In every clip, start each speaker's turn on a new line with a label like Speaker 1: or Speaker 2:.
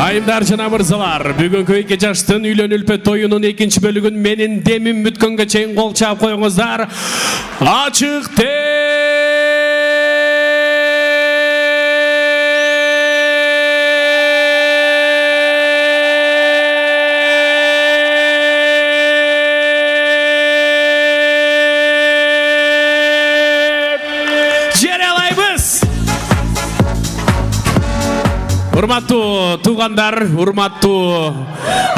Speaker 1: Айымдар жана мырзалар, бүгүнкү 2 жаштын үйлөн үлпөт тоюнун 2-чи бөлүгүн менин демим бүткөнгө чейин кол чаап коюңуздар. Ачык Урматтуу туугандар, урматтуу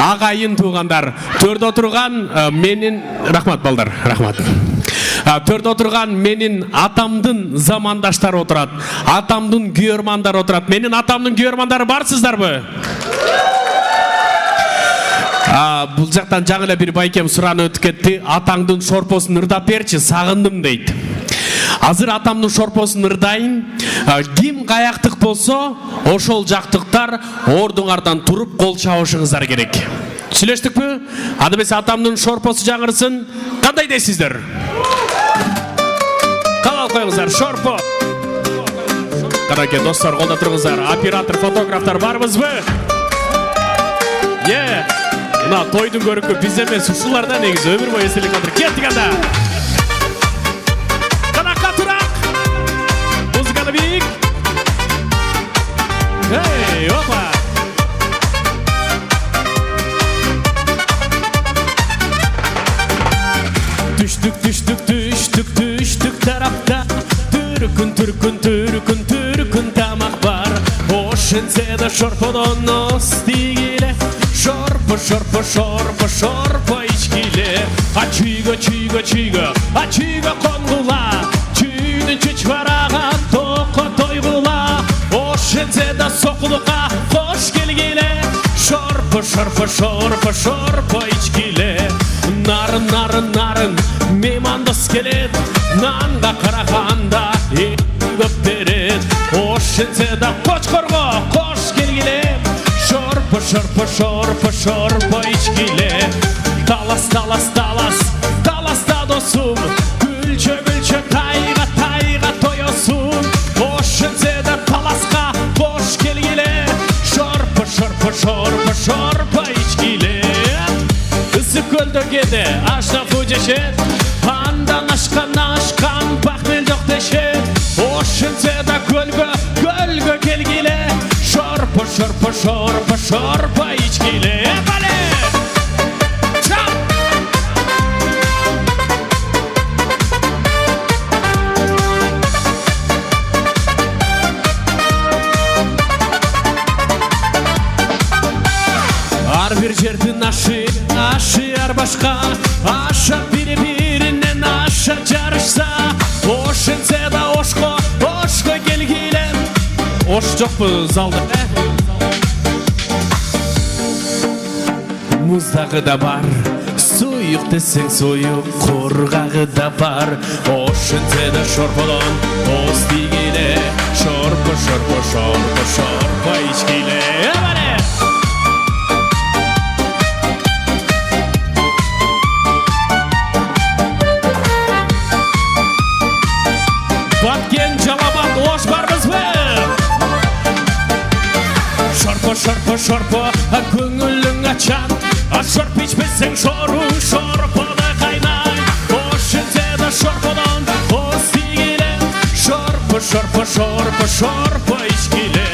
Speaker 1: агайын туугандар, төрдө отурган менин рахмат балдар, рахмат. Төрдө отурган менин атамдын замандаштары отурат. Атамдын күйөрмандары отурат. Менин атамдын күйөрмандары барсыздарбы? Бул жактан жаңы эле бир байкем суранып өтүп кетти. Атаңдын шорпосун ырдап берчи, сагындым дейт. Азыр атамдын шорпосун ырдайын. Ким каяктык болсо, ошол жактыктар ордуңардан туруп кол чабышыңыздар керек. Сүйлөштүкпү? Ады эмесе атамдын шорпосу жаңырсын. Кандай дейсиздер? Кабыл коюңуздар, шорпо. Канакей достор, колдо туруңуздар. Оператор, фотографтар барбызбы? Мына тойдун көрүкү биз эмес, ушуларда негизи өмүр бою эстелик калтырып кеттик анда. Hey, опа! Түштүк тарапта түркүн тамак бар. Ошентсе да шорподон остигиле. Шорпо ичкиле. Чүйгө конгула. Чүйдүн чычварага токо тойгула. Ошентсе да сокулука кош келгиле. Шорпо ичкиле. Нарын меймандос келет. Нанга караганда көп берет. Ошентсе да кочкорго кош келгиле. Шорпо ичкиле. Таласта досум. Күлчө тайга тоёсун. Ошентсе да таласка кош келгиле. Шорпо ичкиле. Ысык көлдө кеде ашнафу жешет. Андан ашкан бакмел жок дешет. Ошентсе да көлгө келгиле. Шорпо ичкиле. Bir жердин ашы ар башка. Аша бири-биринен аша жарышса. Ошентсе да ошко келгиле. Ош жокпу залда? Муздагы да бар, суюк десең суюк, кургагы да бар. Ошентсе да шорподон оз тигиле. Шорпо ичкиле. Баткен жалабат ош барбызбы? Шорпо, көңүлүң ачат. Шорп ичпесең шорпода кайнай. Ошентсе да шорподон оз тигиле. Шорпо ичкиле.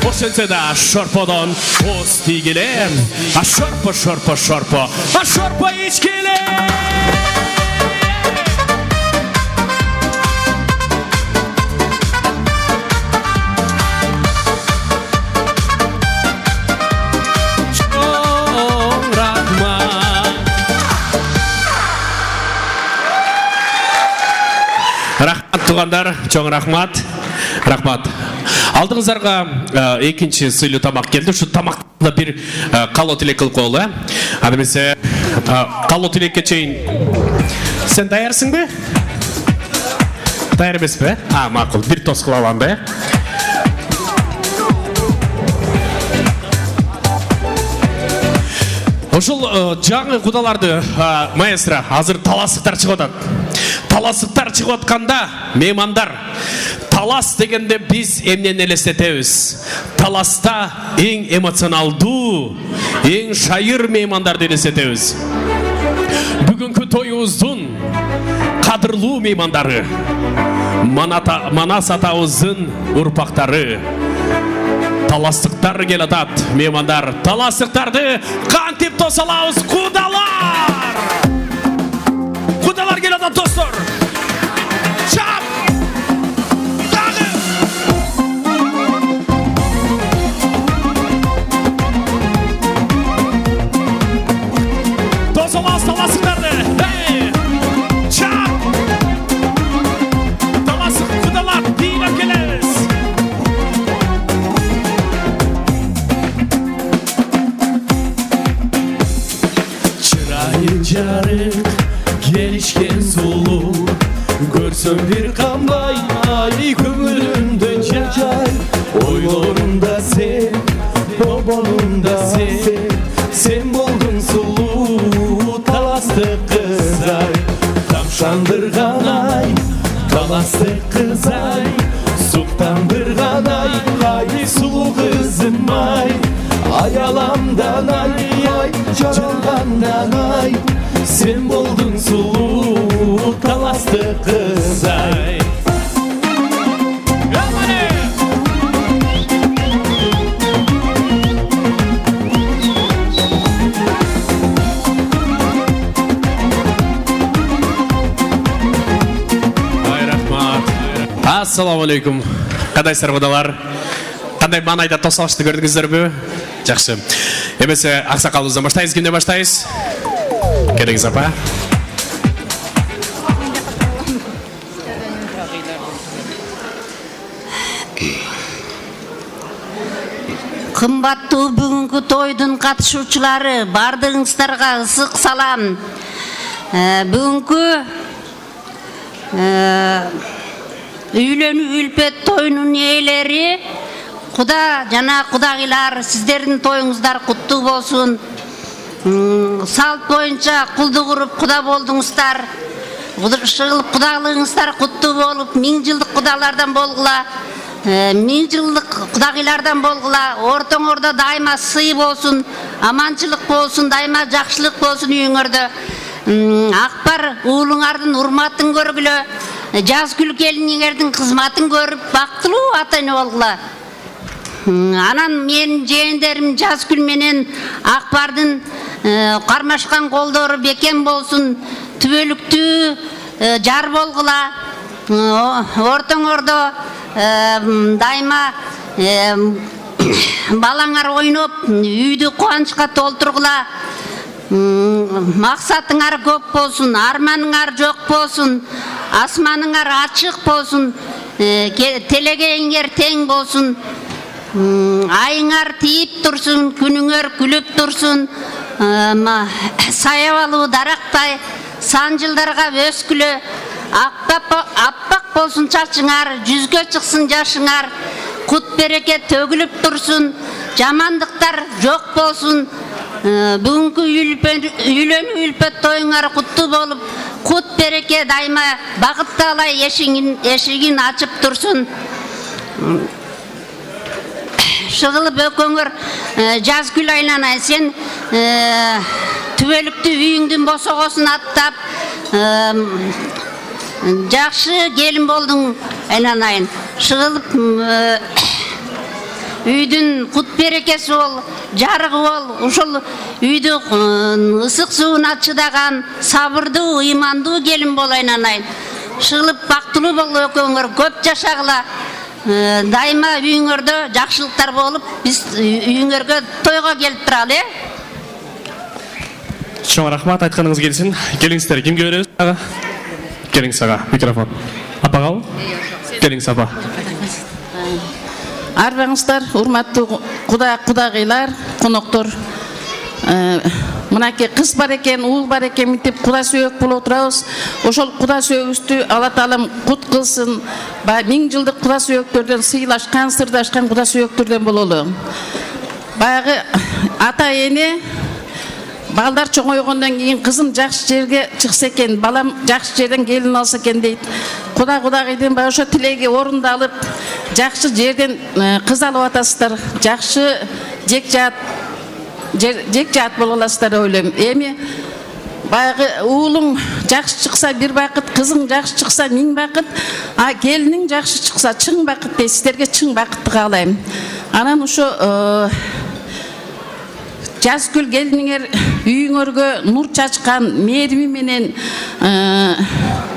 Speaker 1: Ошентсе да шорподон оз тигиле. Шорпо ичкиле. Рахмат туугандар, чоң рахмат. Алдыңыздарга экинчи сыйлуу тамак келди. Ушу тамакта бир калоо тилек кылып коелу, Аны эмесе калоо тилекке чейин сен даярсыңбы? Даяр эмеспи? Макул. Бир тос кылып алам да. Ошол жаңы кудаларды маэстро азыр таласыктар чыгып атат. Таласыктар чыгып атканда меймандар талас дегенде биз эмнени элестетебиз? Таласта эң эмоционалдуу, эң шайыр меймандарды элестетебиз. Бүгүнкү тоюбуздун кадырлуу меймандары, Манас атабыздын урпактары, таластыктар келатат. Меймандар, таластыктарды кантип тосалабыз? Кудалар! Кудалар келатат, достор! Чап! Дагы! Тосалабыз таластыктарды! Эй! Чап! Таластык кудалар бийлеп келебиз! Жарык келишкен сулуу, көрсөм бир камбай, ай көңүлүмдө жай. Ойлорумда сен, бобонумда сен болдуң сулуу, таластык кыз ай. Тамшандырган ай, таластык кыз ай, суктандырган ай, сулуу кызым ай. Ayalamdan ay, jaralgandan ay, sen boldun sulu, talastık kız ay. Ay rahmat. Assalamu alaikum. Кадайсыздар кудалар? Кандай маңайда тосалышты көрдүңүздөрбү? Жакшы. Эмесе аксакалыбыздан баштайбыз, кимден баштайбыз? Келиңиз апа.
Speaker 2: Кымбаттуу бүгүнкү тойдун катышуучулары, бардыгыңыздарга ысык салам. Бүгүнкү үйлөнүү үлпөт тоюнун ээлери, Куда жана кудагыйлар, сиздердин тоюңуздар куттуу болсун. Салт боюнча кулдук уруп куда болдуңуздар. Шыгылып кудалыгыңыздар куттуу болуп, 1000 жылдык кудалардан болгула. 1000 жылдык кудагыйлардан болгула. Ортоңордо дайыма сый болсун, аманчылык болсун, дайыма жакшылык болсун үйүңөрдө. Акбар уулуңардын урматын көргүлө. Жазгүл келиниңердин кызматын көрүп, бактылуу ата-эне болгула. Анан менин жээндерим Жазгүл менен Акбардын кармашкан колдору бекем болсун, түбөлүктүү жар болгула. Ортоңордо дайыма балаңар ойноп, үйдү кубанычка толтургула. Максатыңар көп болсун, арманыңар жок болсун, асманыңар ачык болсун, телегейиңер тең болсун. Айыңар тиіп тұрсын, күніңер күліп тұрсын, саябалуу дарақтай сан жылдарға өскүлө, аппак болсын чачыңар, жүзгө чыксын жашыңар, кут береке төгүлүп тұрсын, жамандықтар жоқ болсын. Бүгүнкү үйлөнүү үлпөт тоюңар куттуу болуп, кут береке дайыма багытталай эшигин ачып турсын. Шыгылып өкөңөр Жазгүл айланай, сен түбөлүктүү үйүңдүн босогосун аттап, жакшы келин болдуң айланайын. Шыгылып үйдүн кут берекеси бол, жарыгы бол, ушул үйдү ысык сууна чыдаган, сабырдуу, ыймандуу келин бол айланайын. Шыгылып бактылуу бол өкөңөр, көп жашагыла. Дайыма үйүңөрдө жакшылыктар болуп, биз үйүңөргө тойго келип туралы,
Speaker 1: Чоң рахмат, айтканыңыз келсин. Келиңиздер, кимге беребиз? Ага. Келиңиз ага, микрофон. Апага ал? Келиңиз апа.
Speaker 3: Арбаңыздар, урматтуу кудагыйлар, коноктор. Мынакей кыз бар экен, уул бар экен, мынтип куда сүйөк болуп отурабыз. Ошол куда сүйөгүбүздү Алла Таалам кут кылсын. 1000 жылдык куда сүйөктөрдөн сыйлашкан, сырдашкан куда сүйөктөрдөн бололу. Баягы ата эне балдар чоңойгондон кийин кызым жакшы жерге чыкса экен, балам жакшы жерден келин алса экен дейт. Кудагыйдын баягы ошо тилеги орундалып, жакшы жерден кыз алып атасыздар, жакшы жекжат боло аласыздар ойлойм. Эми баягы уулуң жакшы чыкса бир бакыт, кызың жакшы чыкса миң бакыт, а келиниң жакшы чыкса чың бакыт дейт. Сиздерге чың бакытты каалайм. Анан ошо Жазгүл келиниңер үйүңөргө нур чачкан, мээрими менен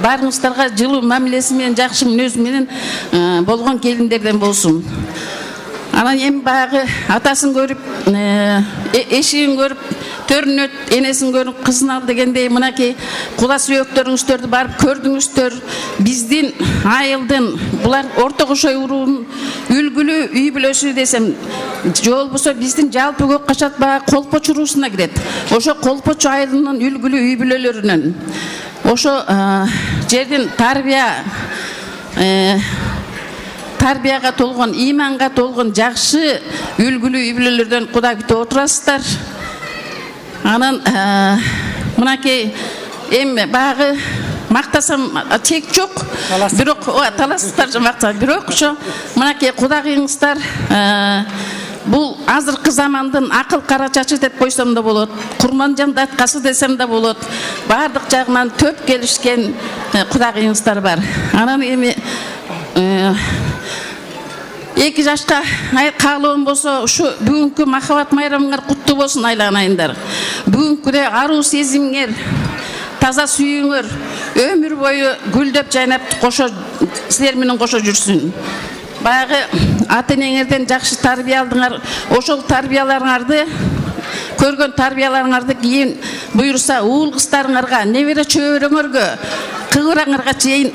Speaker 3: барыңыздарга жылуу мамилеси менен, жакшы мүнөзү менен болгон келиндерден болсун. Анан эми баягы атасын көрүп, эшигин көрүп, төрүнөт, энесин көрүп, кызын ал дегендей мынакей кула сүйөктөрүңүздөрдү барып көрдүңүздөр. Биздин айылдын, булар Орто Кошой уруунун үлгүлүү үй бүлөсү десем, же болбосо биздин жалпы көк качат баягы Колпоч уруусуна кирет. Ошо Колпоч айылынын үлгүлүү үй бүлөлөрүнөн. Ошо жердин тарбияга толгон, иманга толгон жакшы үлгүлүү үй бүлөлөрдөн Кудай күтүп отурасыздар. Анан мынакей эми багы мактасам чек жок, бирок таласыздар же мактасам, бирок ошо мынакей кудагыйыңыздар бул азыркы замандын акыл кара чачы деп койсом да болот, Курманжан даткасы десем да болот. Бардык жагынан төп келишкен кудагыйыңыздар бар. Анан эми 2 жашка каалоом болсо, ушу бүгүнкү махабат майрамыңар куттуу болсун айланайындар. Бүгүнкүдө аруу сезимиңер, таза сүйүүңөр өмүр бою гүлдөп жайнап кошо силер менен кошо жүрсүн. Баягы ата-энеңерден жакшы тарбия алдыңар, ошол тарбияларыңарды көргөн тарбияларыңарды кийин буйруса уул кыздарыңарга, небере чөбөрөңөргө, кыбыраңарга чейин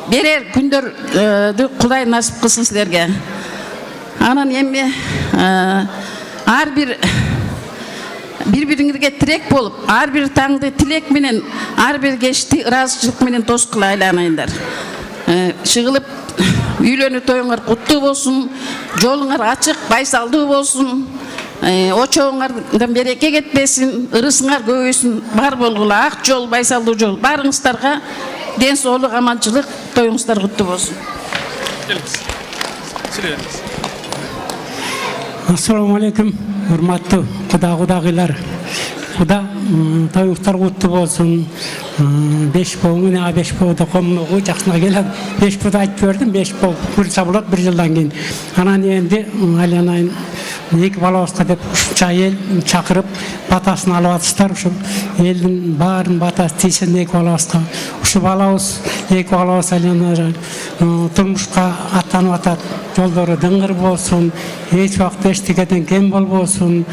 Speaker 3: берер күндөрдү Кудай насип кылсын силерге. Анан эми ар бир бири-бириңерге тилек болуп, ар бир таңды тилек менен, ар бир кечти ыраазычылык менен тоскула айланайындар. Чыгылып үйлөнүү тоюңар куттуу болсун, жолуңар ачык, байсалдуу болсун, очоңардан береке кетпесин, ырысыңар көбөйсүн, бар болгула ак жол, байсалдуу жол. Барыңыздарга ден соолук, аманчылык, тоюңуздар куттуу болсун.
Speaker 4: Ассаламу алейкум, урматтуу кудагыйлар. Куда тоюңуздар куттуу болсун. 5 боңуна 5 бода комногу жакшына келет. 5 бода айтып бердим, 5 бо курса болот 1 жылдан кийин. Анан энди айланайын 2 балабызга деп ушунча эл чакырып батасын алып атыштар. Ушу элдин баарын батасы тийсен 2 балабызга. Ушу балабыз 2 балабыз айланайын турмушка аттанып атат. Жолдору дыңгыр болсун, эч убакта эчтекеден кем болбосун.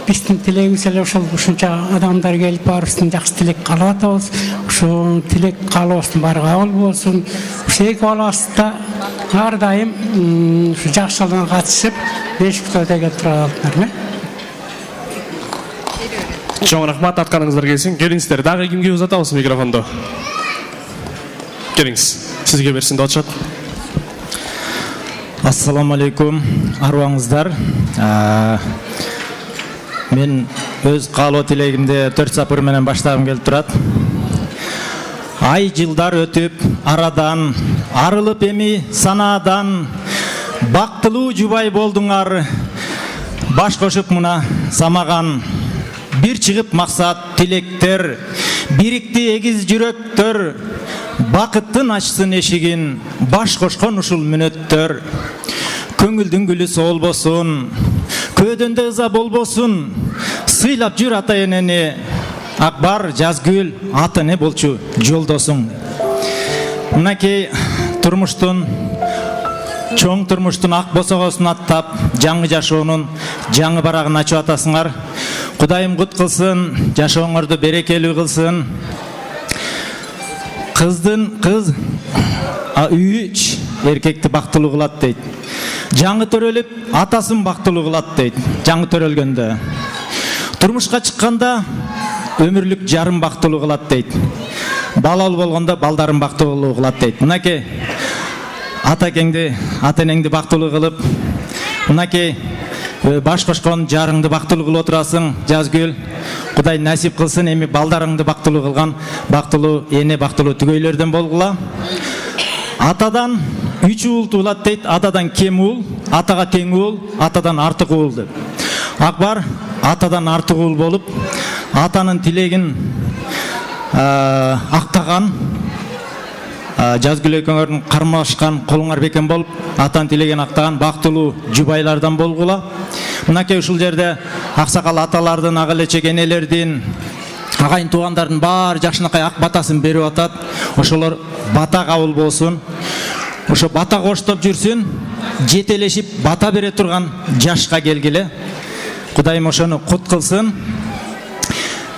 Speaker 4: Биздин тилегибиз эле ошол ушунча адамдар келип баарыбыздын жакшы тилек каалап атабыз. Ошо тилек каалообуздун баары кабыл болсун. Ушу 2 балабыз да ар дайым ушу жакшылыгына катышып, бешиктөө деген туралар.
Speaker 5: Чоң рахмат, атканыңыздар келсин. Келиңиздер, дагы кимге узатабыз микрофонду? Келиңиз, сизге берсин деп атышат.
Speaker 6: Ассаламу алейкум, аруаңыздар. Мен өз каалоо тилегимди 4 сапыр менен баштагым келип турат. Ай жылдар өтүп, арадан, арылып эми санаадан, бактылуу жубай болдуңар, баш кошуп мына самаган. Бир чыгып максат тилектер, бирикти эгиз жүрөктөр, бакыттын ачсын эшигин, баш кошкон ушул мүнөттөр. Көңүлдүн гүлү солбосун, көөдөндө ыза болбосун, сыйлап жүр ата энени, Акбар, Жазгүл, ата эне болчу жолдосуң. Мынакей турмуштун, чоң турмуштун ак босогосун аттап, жаңы жашоонун жаңы барагын ачып атасыңар. Кудайым кут кылсын, жашооңорду берекелүү кылсын. Кыз үйүч эркекти бактылуу кылат дейт. Жаңы төрөлүп, атасын бактылуу кылат дейт. Жаңы төрөлгөндө. Турмушка чыкканда өмүрлүк жарым бактылуу кылат дейт. Балалуу болгондо балдарын бактылуу кылат дейт. Мынакей ата энеңди бактылуу кылып, мынакей баш кошкон жарыңды бактылуу кылып отурасың Жазгүл. Кудай насип кылсын, эми балдарыңды бактылуу кылган бактылуу эне, бактылуу түгөйлөрдөн болгула. Атадан 3 уул туулат дейт. Атадан кем уул, атага тең уул, атадан артык уул деп. Акбар атадан артык уул болуп, атанын тилегин актаган, Жазгүл экөөңөрдүн кармашкан колуңар бекем болуп, атанын тилеген актаган бактылуу жубайлардан болгула. Мынакей ушул жерде аксакал аталардын, ага элечек энелердин, агайын туугандардын баары жакшынакай ак батасын берип атат. Ошолор бата кабыл болсун. Ошо бата коштоп жүрсүн, жетелешип бата бере турган жашка келгиле. Кудайым ошону кут кылсын.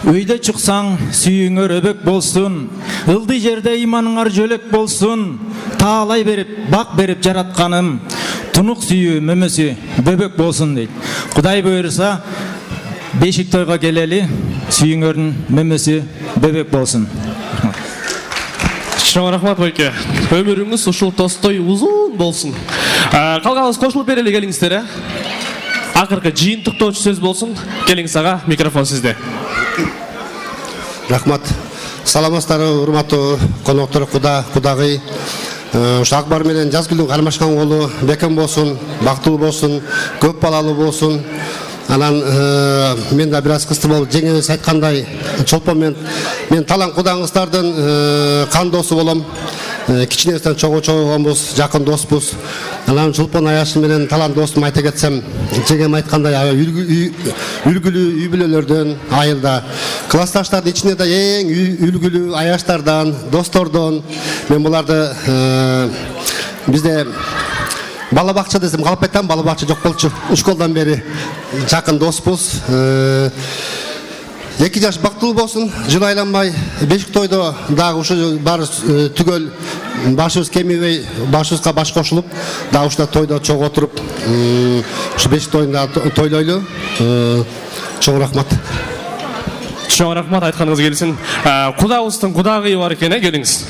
Speaker 6: Өйдө чыксаң сүйүңөр өбөк болсун, ылдый жерде иманыңар жөлөк болсун. Таалай берип, бак берип жаратканым, тунук сүйүү мөмөсү бөбөк болсун дейт. Кудай буйруса, бешик тойго келели, сүйүңөрдүн мөмөсү бөбөк болсун.
Speaker 5: Чоң рахмат байке. Өмүрүңүз ушул тостой узун болсун. Калганыңыз кошулуп берели, келиңиздер. Акыркы жыйынтыктоочу сөз болсун. Келиңиз ага, микрофон сизде.
Speaker 7: Рахмат. Саламатсыздарбы, урматтуу коноктор, кудагый. Ушу Акбар менен Жазгүлдүн кармашкан колу бекем болсун, бактылуу болсун, көп балалуу болсун. Анан мен да бир аз кысты болуп, жеңеңиз айткандай, чолпон мен талан кудаңыздардын кан досу болом. Кичинесинен чогойгонбуз, жакын доспуз. Анан Чолпон Аяшын менен талан досум айта кетсем, жеңем айткандай үлгүлүү үй бүлөлөрдөн, айылда классташтардын ичинде да эң үлгүлүү аяштардан, достордон. Мен буларды бизде бала бакча десем калып айтам, бала бакча жок болчу. 3 школдан бери жакын доспуз. 2 жаш бактылуу болсун, жыл айланбай, бешик тойдо дагы ушу баары түгөл башыбыз кемибей, башыбызга баш кошулуп, дагы ушта тойдо чогуу отуруп, ушу бешик тойунда тойлойлу. Чоң рахмат.
Speaker 5: Чоң рахмат, айтканыңыз келсин. Кудабыздын кудагыйы бар экен, келиңиз.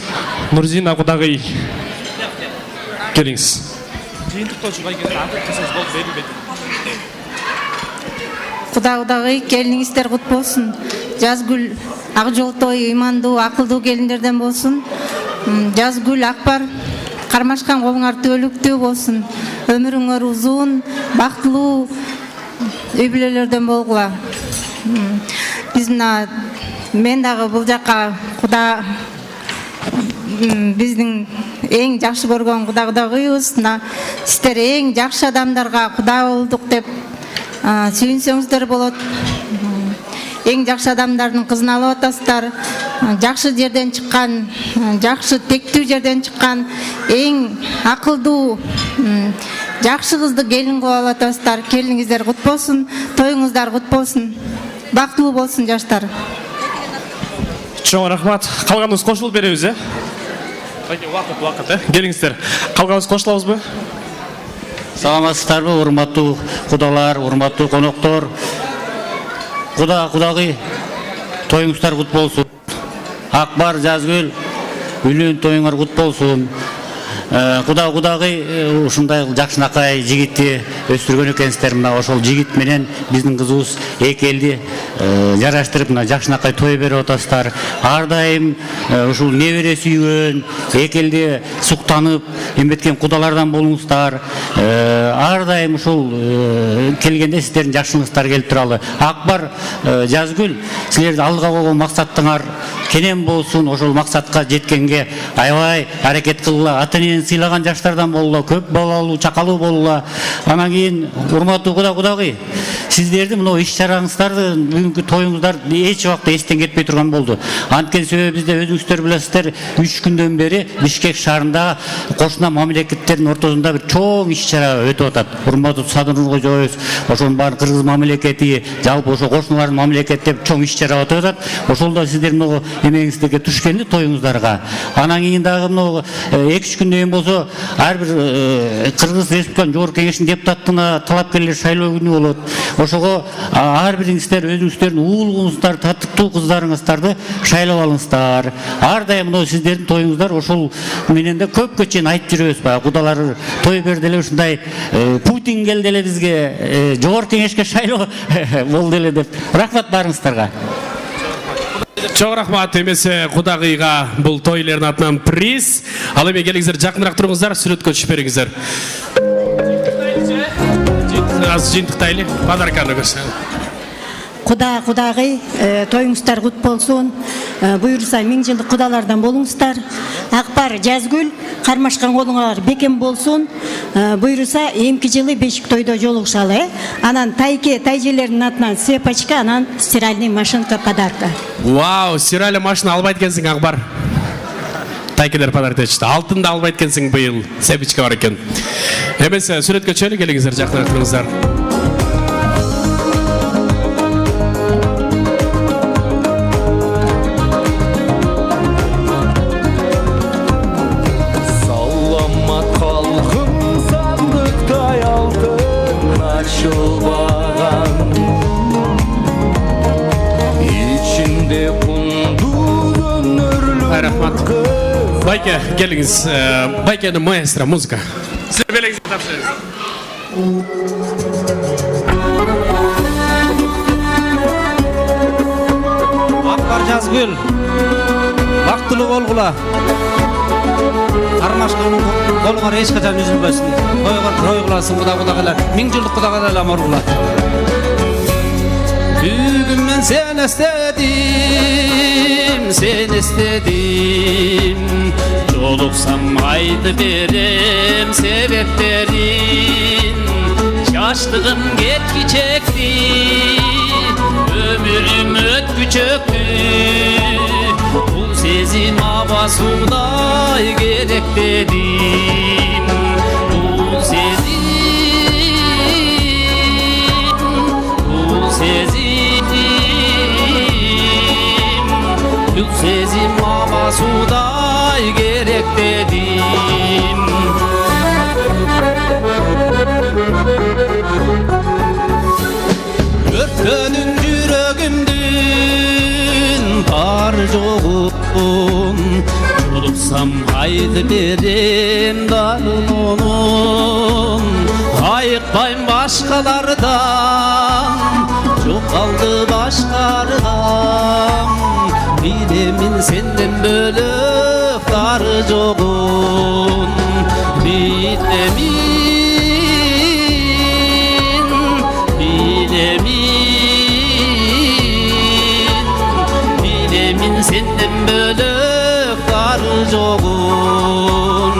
Speaker 5: Нурзина кудагый. Келиңиз. Жыйынтыктоочу байкенин акыркы сөз болуп берилбейт.
Speaker 8: Кудагый келиңиздер кут болсун. Жазгүл ак жолтой, ыймандуу, акылдуу келиндерден болсун. Жазгүл, Акбар кармашкан колуңар түбөлүктүү болсун. Өмүрүңөр узун, бактылуу үй бүлөлөрдөн болгула. Мен дагы бул жакка Куда биздин эң жакшы көргөн кудагыйбыз. Сиздер эң жакшы адамдарга куда болдук деп сүйүнсөңүздөр болот. Эң жакшы адамдардын кызын алып атасыздар. Жакшы жерден чыккан, жакшы тектүү жерден чыккан, эң акылдуу, жакшы кызды келин кылып алып атасыздар. Келиңиздер кут болсун, тоюңуздар кут болсун. Бактылуу болсун жаштар.
Speaker 5: Чоң рахмат. Калганыбыз кошулуп беребиз, Вакыт, келиңиздер. Калганыбыз кошулабызбы?
Speaker 9: Саламатсыздарбы, урматтуу кудалар, урматтуу коноктор. Кудагый тоюңуздар кут болсун. Акбар, Жазгүл, үйлөн тоюңар кут болсун. Кудагый ушундай жакшынакай жигитти өстүргөн экенсиздер. Мына ошол жигит менен биздин кызыбыз эки элди жараштырып мына жакшынакай той берип атасыздар. Ар дайым ушул небере сүйгөн, эки элди суктанып эметкен кудалардан болуңуздар. Ар дайым ушул келгенде сиздердин жакшылыгыңыздар келип туралы. Акбар, Жазгүл, силерди алдыга койгон максаттыңар кенен болсун. Ошол максатка жеткенге аябай аракет кылгыла. Ата-энени сыйлаган жаштардан болула, көп балалуу, чакалуу болула. Анан кийин урматтуу кудагый, сиздердин мына иш-чараңыздарды, бүгүнкү тоюңуздар эч убакта эстен кетпей турган болду. Анткени себеби бизде өзүңүздөр билесиздер, 3 күндөн бери Бишкек шаарында кошуна мамлекеттердин ортосунда бир чоң иш-чара өтүп атат. Урматтуу Садыр Нуркожоевич, ошонун баарын Кыргыз мамлекети, жалпы ошо кошуналардын мамлекети деп чоң иш-чара өтүп атат. Ошолда сиздер эмеңиздерге түшкенди тоюңуздарга. Анан кийин дагы 2-3 күндөн деген болсо ар бир Кыргыз Республикасынын Жогорку Кеңешинин депутаттыгына талапкерлер шайлоо күнү болот. Ошого ар бириңиздер өзүңүздөрдүн уулуңуздар, татыктуу кыздарыңыздарды шайлап алыңыздар. Ар дайым мына сиздердин тоюңуздар ошол менен де көпкө чейин айтып жүрөбүз. Баягы кудалар той берди эле ушундай Путин келди эле бизге Жогорку Кеңешке шайлоо болду эле деп. Рахмат барыңыздарга.
Speaker 1: Чоң рахмат. Эмесе кудагыйга бул тойлердин атынан приз. Ал эми келиңиздер, жакыныраак туруңуздар, сүрөткө түшүп бериңиздер. Аз жыйынтыктайлы, подарканы көрсөтөм.
Speaker 8: Кудагый, тоюңуздар кут болсун. Буюрса 1000 жылдык кудалардан болуңуздар. Акбар Жазгүл, кармашкан колуңар бекем болсун. Буюрса эмки жылы бешик тойдо жолугушалы. Анан тайжелердин атынан сепачка, анан стиральный машинка подарка.
Speaker 1: Вау, стиральный машина албайт экенсиң, Акбар. Тайкелер подарок этишти. Алтынды албайт экенсиң быйыл. Сепачка бар экен. Эмесе сүрөткө чөйлө келиңиздер, жакыныраак туруңуздар. Байке, келиңиз. Байкенин маэстро, музыка. Сиз белеңизди тапшырыңыз.
Speaker 6: Акбар Жазгүл, бактылуу болгула. Кармашкан колуңар эч качан үзүлбөсүн. Тойгуласын кудагыйлар, 1000 жылдык кудагыйлар амаргула. Бүгүн мен сени эстедим, жолуксам айтып берем себептерин. Жаштыгым кетки чекти, өмүрүм өткүчөктү. Бул сезим аба суудай керек дедим. Бул сезим аба суудай керек дедим. Өрттөнүн жүрөгүмдүн бар жогун, жолуксам айтып берем дарылонун. Айыкпайм башкалардан, жок калды башкардан. Bilemin senden bölük darı jogun. Bilemin senden bölük darı jogun.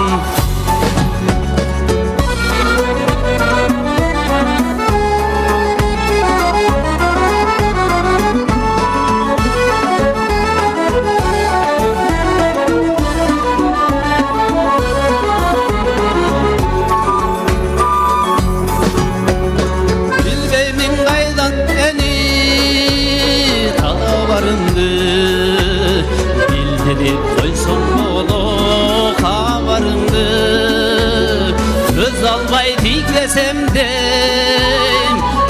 Speaker 6: Desem de,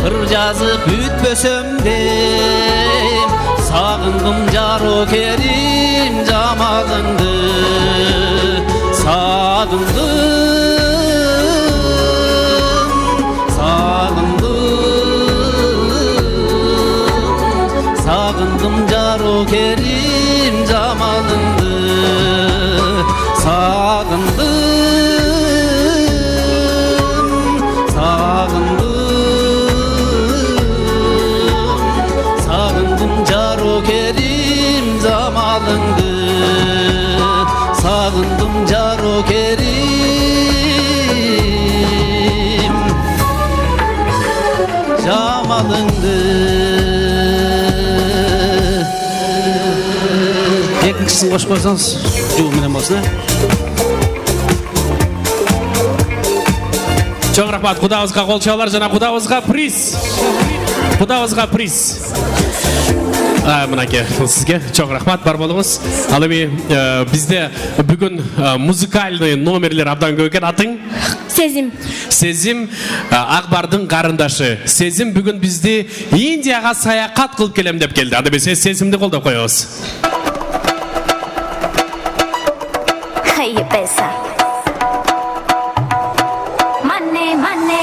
Speaker 6: kır yazıp ütbösem de, sağındım caro kerim camalındı, sağındım caro kerim camalındı, sağındım. Sağındım caro kerim camalındı. Ekіншісін қош қойсаңыз, жуы менен болсын.
Speaker 1: Чоң рахмат, кудабызга кол чабуулар жана кудабызга приз. Мынаке сізге чоң рахмат, бар болыңыз. Ал эми бизде бүгүн музыкальный номерлер абдан көп экен. Атың?
Speaker 10: Сезим.
Speaker 1: Сезим Акбардын карындашы. Сезим бүгүн бизди Индияга саякат кылып келем деп келди. Анда биз Сезимди колдоп коебуз.
Speaker 10: ये पैसा मन्ने मन्ने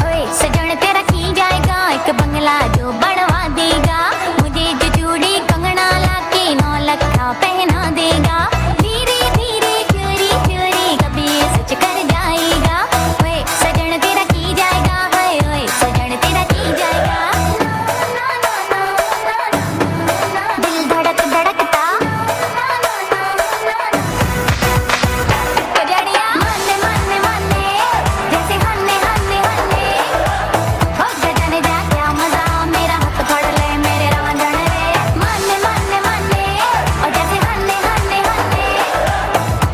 Speaker 10: ओए सजन तेरा की जाएगा एक बंगला जो बनवा देगा मुझे जो चूड़ी कंगना लाके 9 लाख पहना देगा धीरे धीरे चोरी चोरी कभी ये सच कर जाएगा ओए सजन तेरा की जाएगा हाय ओए सजन तेरा की जाएगा दिल धड़क धड़कता कजड़िया मन्ने मन्ने मन्ने जैसे हन्ने हन्ने हन्ने हो जाने जा क्या मजा मेरा हाथ पकड़ ले मेरे रांझण रे मन्ने मन्ने मन्ने और जैसे हन्ने हन्ने हन्ने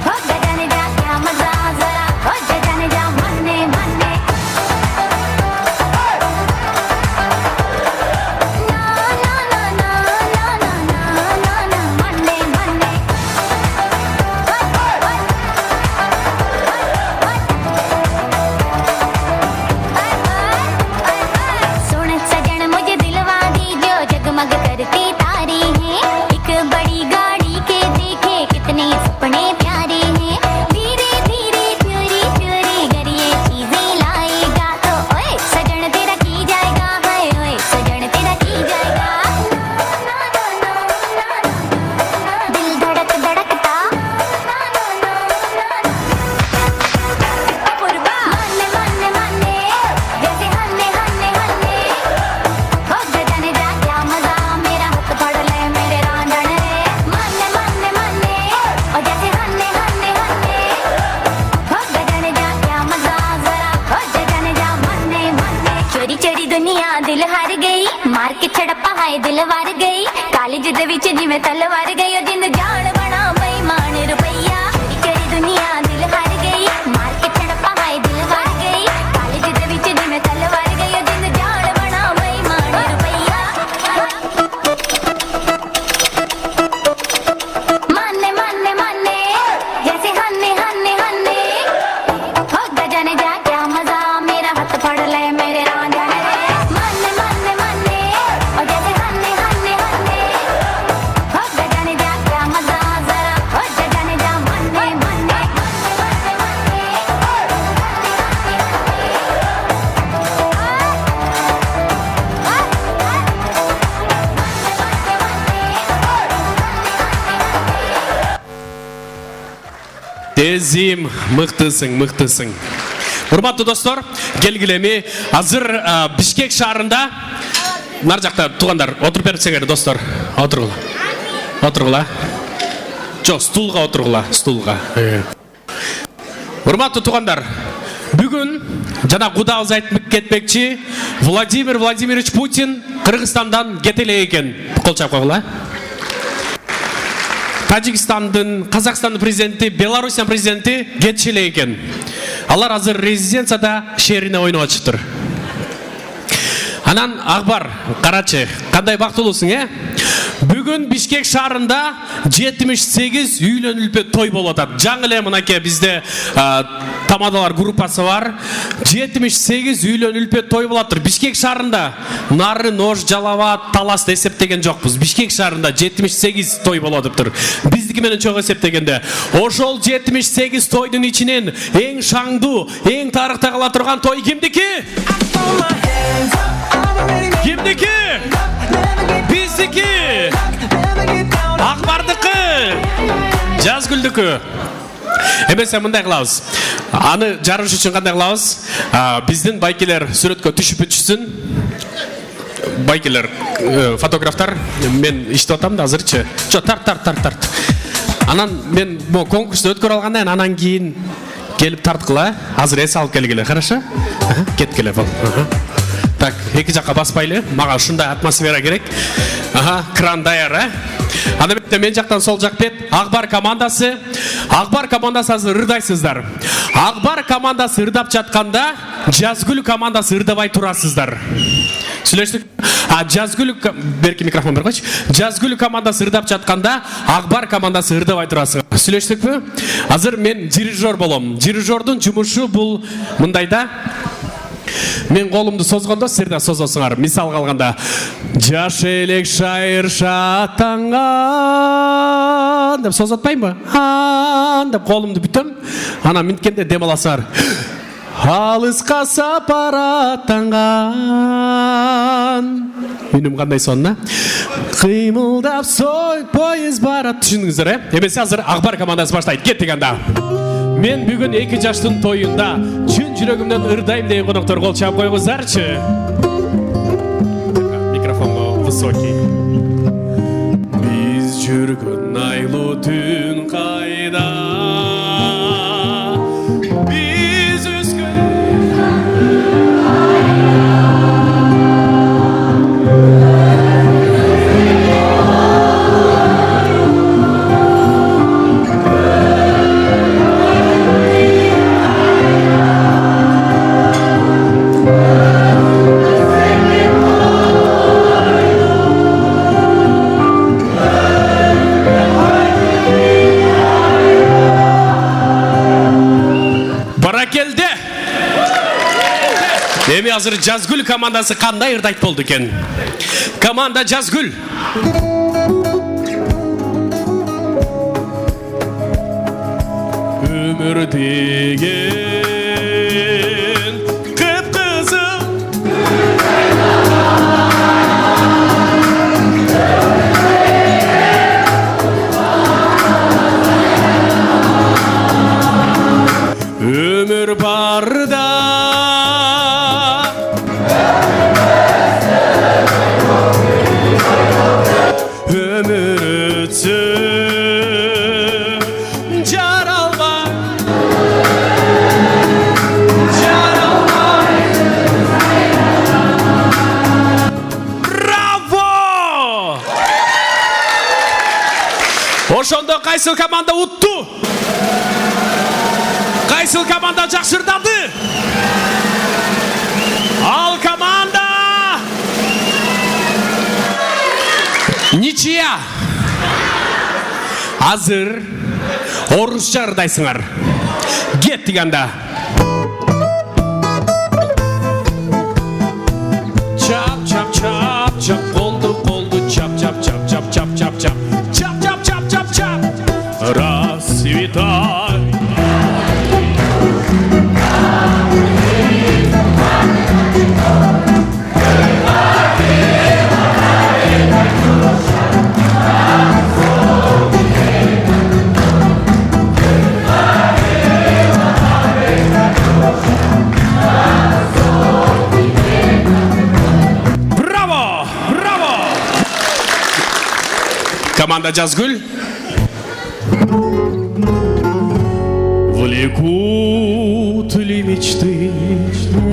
Speaker 10: हो जाने जा क्या मजा जरा हो जाने जा मन्ने मन्ने मन्ने मन्ने सुन सजन मुझे दिलवा दी जो जगमग करती तारे हैं एक बड़ी गाड़ी के देखे कितने सपने प्यारे हैं धीरे धीरे चोरी चोरी कर ये चीजें लाएगा तो ओए सजन तेरा की जाएगा हाय ओए सजन तेरा की जाएगा दिल धड़क धड़कता अपूर्वा मन्ने मन्ने मन्ने जैसे हन्ने हन्ने हन्ने हो जाने जा क्या मजा मेरा हाथ पकड़ ले मेरे रांझण रे मन्ने मन्ने मन्ने और जैसे हन्ने हन्ने हन्ने हो जाने जा क्या मजा जरा हो जाने जा मन्ने मन्ने चोरी चोरी दुनिया दिल हार गई मार के छड़प्पा हाय दिल वार गई कालेज दे विच जिवें तलवार गई ओ जिंद जान बना बेईमान रुपैया चोरी चोरी दुनिया दिल हार गई मार के छड़प्पा हाय दिल वार गई कालेज दे विच जिवें तलवार गई ओ जिंद जान बना बेईमान रुपैया मन्ने मन्ने मन्ने जैसे हन्ने हन्ने हन्ने हो जाने जा क्या मजा मेरा हाथ पकड़ ले मेरे रांझण रे मन्ने मन्ने मन्ने और जैसे हन्ने हन्ने हन्ने हो जाने जा क्या मजा जरा हो जाने जा मन्ने मन्ने
Speaker 1: Сезим, мыктысың, мыктысың. Урматтуу достор, келгилеми азыр Бишкек шаарында нар жакта туугандар отуруп берсеңер достор. Отургула. Отургула. Жок, стулга отургула, стулга. Урматтуу туугандар, бүгүн жана кудабыз айтып кетмекчи Владимир Владимирович Путин Кыргызстандан кете элек экен. Кол чап койгула. Тажикстандын, Казакстандын президенти, Беларусиянын президенти кетиши элек экен. Алар азыр резиденцияда шерине ойноп атышыптыр. Анан Акбар, карачы, кандай бактылуусуң, Бүгүн Бишкек шаарында 78 үйлөнүлпө той болуп атат. Жаңы эле мынакей бизде тамадалар группасы бар. 78 үйлөнүлпө той болуп атыр. Бишкек шаарында Нарын, Ош, Жалабат, Талас эсептеген жокпуз. Бишкек шаарында 78 той болуп атыптыр. Биздики менен чоң эсептегенде. Ошол 78 тойдун ичинен эң шаңдуу, эң тарыхта кала турган той кимдики? Кимдики? Биздики. Акбардыкы. Жазгүлдүкү. Эмесе мындай кылабыз. Аны жарыш үчүн кандай кылабыз? Биздин байкелер сүрөткө түшүп өтүшсүн. Байкелер фотографтар мен иштеп атам да азырчы. Жо тарт. Анан мен бу конкурсту өткөрүп алгандан анан кийин келип тарткыла. Азыр эс алып келгиле, хорошо? Кеткиле бол. Так, екі жаққа баспайлы. Маған шындай атмосфера керек. Аха, кран даяр, Ана бетте мен жақтан сол жақ бет. Ақбар командасы. Ақбар командасы азыр ырдайсыздар. Ақбар командасы ырдап жатқанда, Жазгүл командасы ырдабай турасыздар. Сүйлештік? Жазгүл, берки микрофон бір қойшы. Жазгүл командасы ырдап жатқанда, Ақбар командасы ырдабай турасыздар. Сүйлештік пі? Азыр мен дирижер болом. Дирижердің жұмышы бұл мындайда. Мен қолымды созғанда, сіздер де созасыңар. Мисал қалғанда, жаш елек шайыр шатаңған деп созатпайын ба? Деп қолымды бүтім. Ана мінткенде демаласыңар. Алысқа сапар аттанған. Үнім қандай сонына? Қимылдап сой пойыз барат. Түсіндіңіздер, Емесе азыр Ақбар командасы баштайды. Кеттік анда. Мен бүгін 2 жаштың тойында чын жүрегімнен ырдайым деген қонақтар қол шап қойыңыздаршы. Микрофонға высокий. Біз жүргін айлы түн қайда. Біз өскен келді. Эми азыр Жазгүл командасы қандай ырдайт болды екен? Команда Жазгүл. Өмір деген қып-қызыл. Өмір барда өмір өтсін жаралмай браво! Ошондо кайсыл команда утту? Кайсыл команда жақшырдады? Ал команда ничия. Азыр орысша ырдайсыңар. Кеттік анда. Чап чап чап чап қолды чап чап чап чап чап чап чап чап чап чап чап чап расцветай. Браво! Браво! Команда Жазгүл. Влекут ли мечты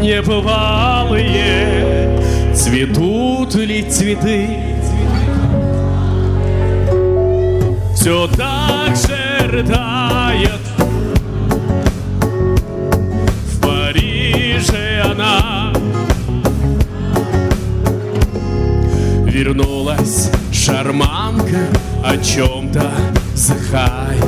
Speaker 1: небывалые, цветут ли цветы? Все так же рыдает в Париже она. Вернулась шарманка, о чем-то вздыхая.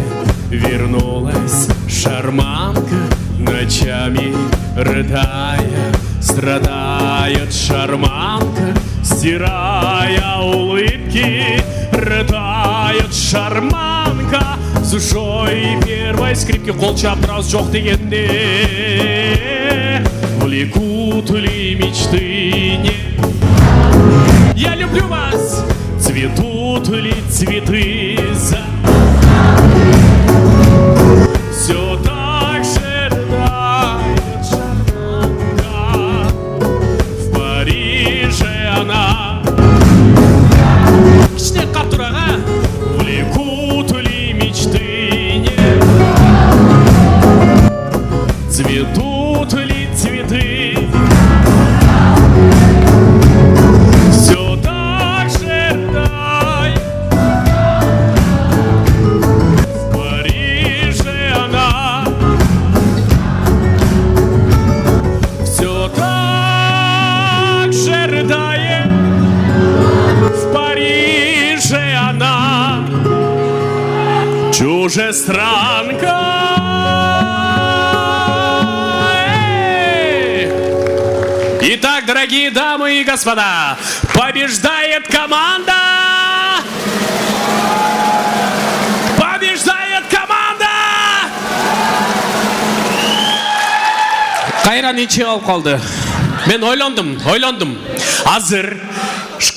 Speaker 1: Вернулась шарманка, ночами рыдая. Страдает шарманка, стирая улыбки. Рыдает шарманка, с душой первой скрипки. Қол шаптырас жоқ дегенде. Влекут ли мечты не... Я люблю вас! Цветут ли цветы за... Все так же рыдает шарманка, в Париже она. Кішіне қаптыраға, влекут ли мечты не... Цветут ли цветы? чужестранка. Итак, дорогие дамы и господа, побеждает команда! Побеждает команда! Кайра нече алып қалды. Мен ойландым. Азыр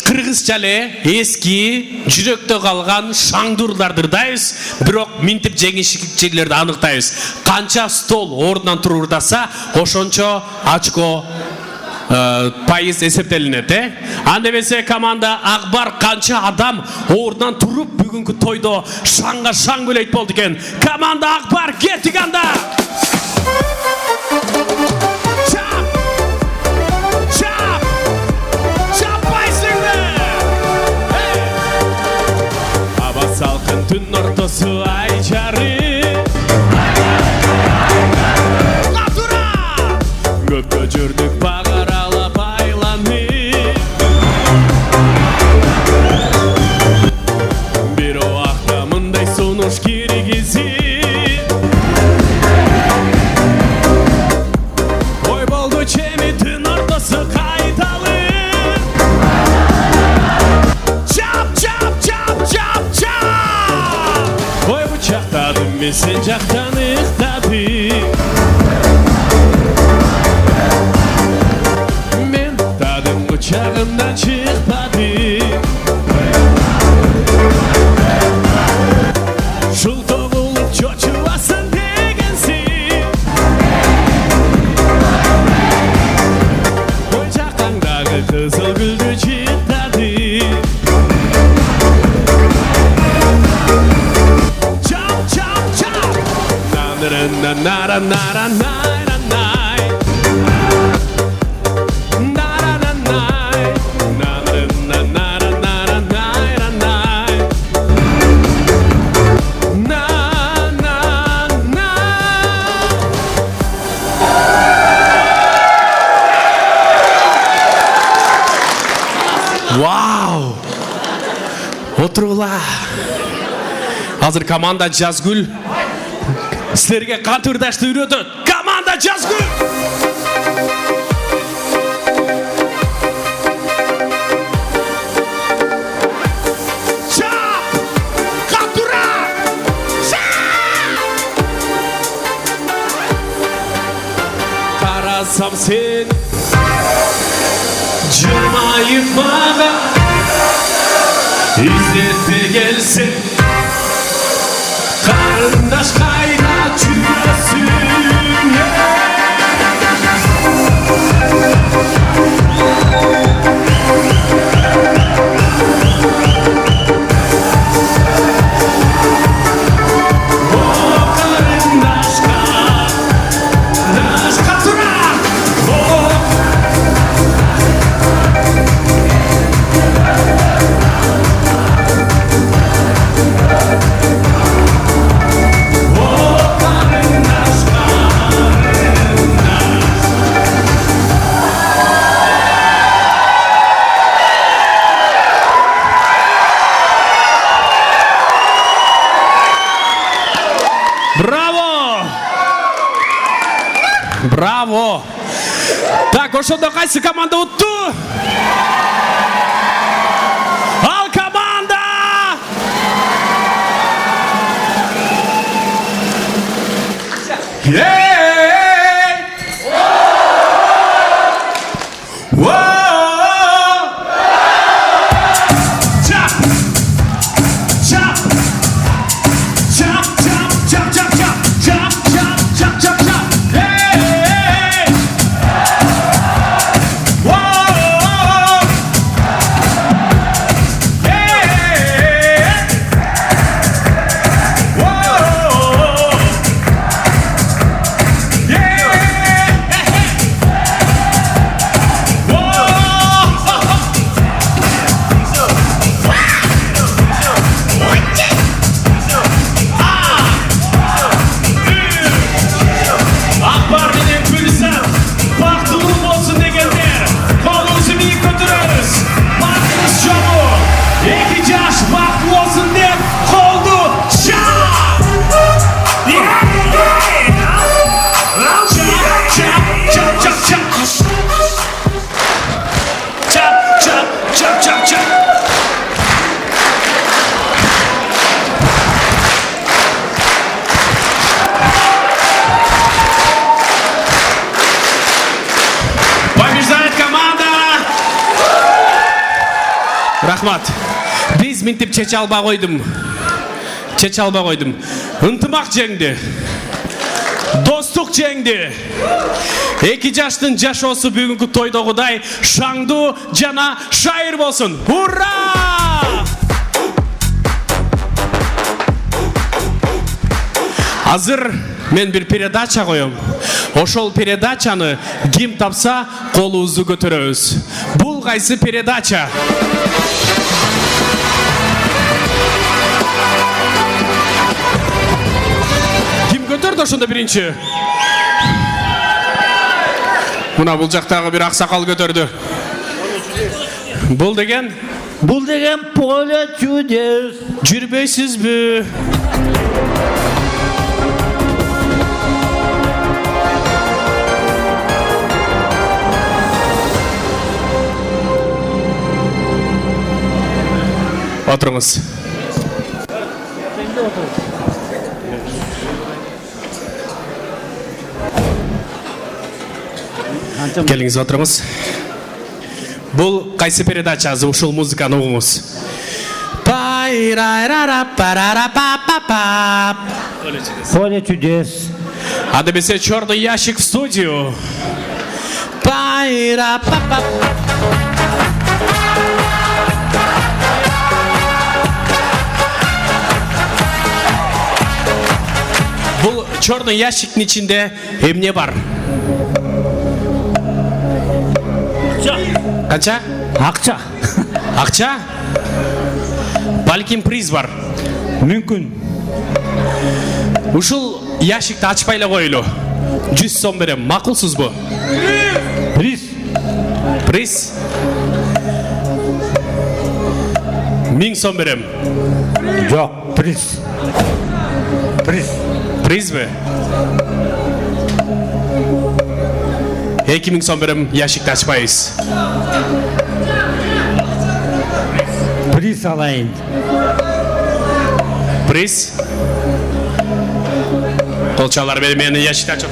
Speaker 1: кыргызча эле эски жүрөктө калган шаңдурлардырдайбыз, бирок минтип жеңишчилерди аныктайбыз. Канча стол ордунан турурдаса, ошончо очко пайыз эсептелинет. Анда эмесе команда Акбар канча адам ордунан туруп бүгүнкү тойдо шаңга шаң бөлөйт болду экен. Команда Акбар кеттик анда. Салқын түн ортасы ай жары, көпкө жүрдік бағаралап айланып, бір уақытта мындай сунуш киргизип, ой болду чеми түн ортасы кайталып. Мен сен жақтан ұйықтадым, мен тадым құшағымдан шықпадым, жыл тоғылып чочуасын дегенсің, ой жақтаңдағы қызыл гүлді життадым. Nara nara nara nai, nara nara nai, nara nara nara nara nai, na na na. Вау! Отырула. Азыр команда Жазгүл сіздерге қантырдашты үйретеді. Команда Жазгүл! Чап! Қантыра! Қарасам сен жылмайып маған іздетпе келсең, қарындаш қайда жүресің? Браво! Браво! Так, ошондо кайсы команда утту? Ал команда! Рахмат. Биз минтип чече албай койдум. Ынтымак жеңди. Достук жеңди. 2 жаштын жашоосу бүгүнкү тойдогудай шаңдуу жана шайыр болсун. Ура! Азыр мен бир передача коем. Ошол передачаны ким тапса колубузду көтөрөбүз. Бул кайсы передача? Ким көтөрдү ошондо биринчи? Мына бул жактагы бир аксакал көтөрдү. Бул деген
Speaker 6: поле чудес.
Speaker 1: жүрбөйсүзбү? Отырыңыз. Келіңіз отырыңыз. Бұл қайсы передачасы, ушул музыканы угуңуз.
Speaker 6: Поле чудес.
Speaker 1: А дебесе черный ящик в студию. Бұл черный ящиктин ичинде эмне бар? Канча?
Speaker 6: Акча.
Speaker 1: Акча? Балким приз бар.
Speaker 6: Мүмкүн.
Speaker 1: Ушул ящикти ачпай эле койлу. 100 сом берем. Макулсузбу?
Speaker 6: Приз.
Speaker 1: Приз? 1000 сом берем.
Speaker 6: Жок, приз.
Speaker 1: Призбі? 2000 сом берем, ящикті ачпайыз.
Speaker 6: Приз алайын.
Speaker 1: Приз? Қолчалар берем, мені ящикті ачып.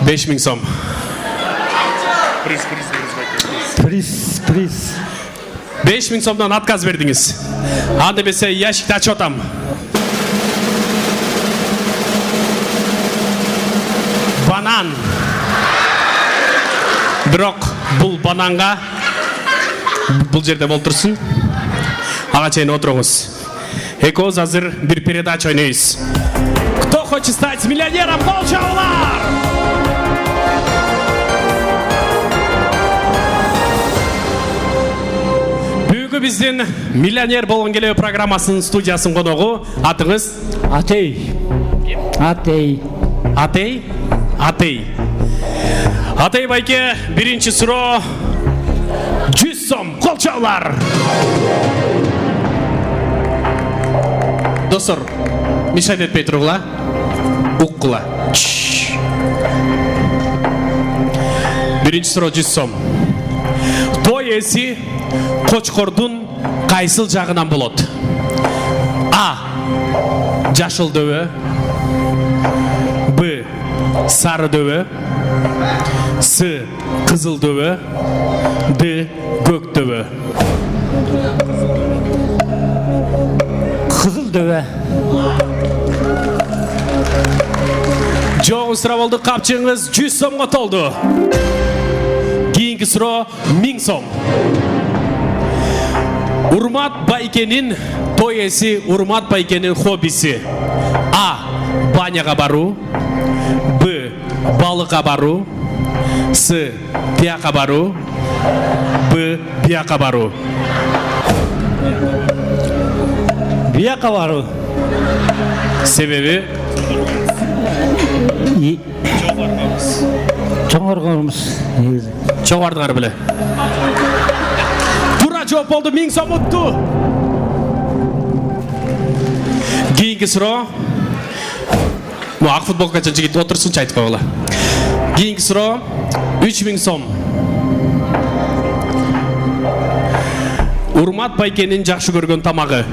Speaker 1: 5000 сом.
Speaker 6: Приз.
Speaker 1: 5000 сомдан отказ бердіңіз. Анда бесе ящикті ачып отам. Банан. Бирок бұл бананға бұл жерде болтурсун. Ага чейин отуруңуз. Экөөбүз азыр бир передача ойнойбуз. Кто хочет стать миллионером? Қолчалар! Бүгүнкү биздин миллионер болгон келе программасынын студиясынын коногу. Атыңыз?
Speaker 6: Атей.
Speaker 1: Атей байке, биринчи суроо 100 сом. Қолчалар! Достор, мешать етпей тұрғыла, ұққыла. Биринчи суроо 100 сом. Той эси Кочкордун кайсыл жагынан болот? А. Жашыл дөбө. Б. Сары дөбө. С. Кызыл дөбө. Д. Көк дөбө.
Speaker 6: Кызыл дөбө.
Speaker 1: Жооғын сұра болды, қапчыңыз 100 сомға толды. Кейінгі сұра 1000 сом. Урмат Байкенин той эси, Урмат Байкенин хоббиси. А. Баняға бару. Б. Балыққа бару. С. Пияққа бару. Б. Бияққа бару.
Speaker 6: Бияққа бару.
Speaker 1: Себеби?
Speaker 6: Чоңоргонумуз.
Speaker 1: Чоңардыңар біле. Тура жооп болду, 1000 сом утту. Кейинги суроо. Ак футболка жигит отурсунчу айтып койгула. Кейинги суроо 3000 сом. Урмат Байкенин жакшы көргөн тамагы.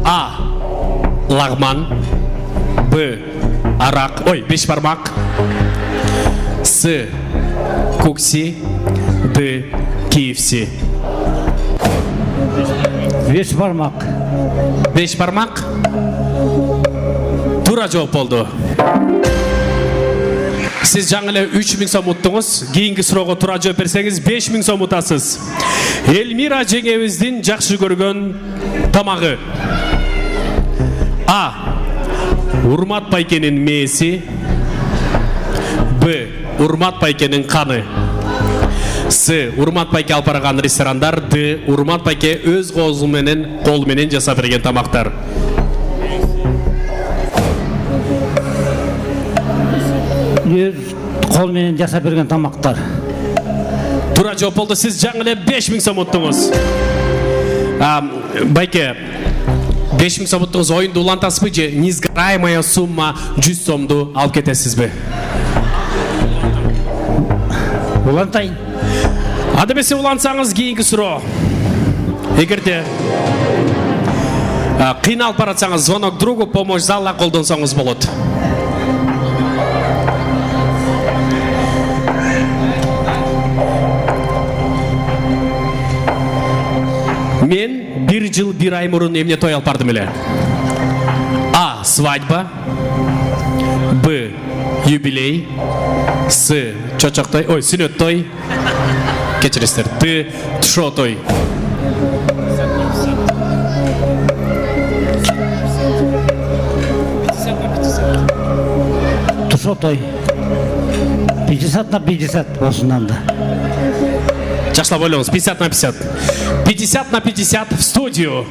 Speaker 1: А. Лагман. Б. арақ, ой, беш бармақ. С. Кукси. Д. KFC.
Speaker 6: Беш бармақ.
Speaker 1: Беш бармақ. Тура жооп болду. Сіз жаңылы 3000 сом ұттыңыз, кейінгі сұрауға тура жооп берсеңіз 5000 сом ұтасыз. Эльмира жеңебіздің жақсы көрген тамағы. А. Урмат Байкенің мейесі. Б. Урмат Байкенің қаны. С. Урмат Байке алып барған ресторандар. Д. Урмат Байке өз қолменен жасап берген тамақтар.
Speaker 6: Өз қолменен жасап берген тамақтар.
Speaker 1: Тура жооп болду. Сіз жаңылы 5000 сом ұттыңыз. Байке, 5000 сом ұттыңыз, ойынды улантасыз бі же несгораемая сумма 100 сомду алып кетесіз бі?
Speaker 6: Улантайын.
Speaker 1: Адемесе улансаңыз кейінгі сұрау. Егерде қиналып баратсаңыз, звонок другу, помощь зала қолдансаңыз болады. Мен 1 жыл 1 ай мұрын емне той алып бардым еле. А. Свадьба. Б. Юбилей. С. Чочок той. Ой, сүнөт той. Кечірістер. Д. Тшо той.
Speaker 6: Тушо той. 50 на 50 осынан да.
Speaker 1: Жақсылап ойлаңыз. 50 на 50. 50 на 50 в студию.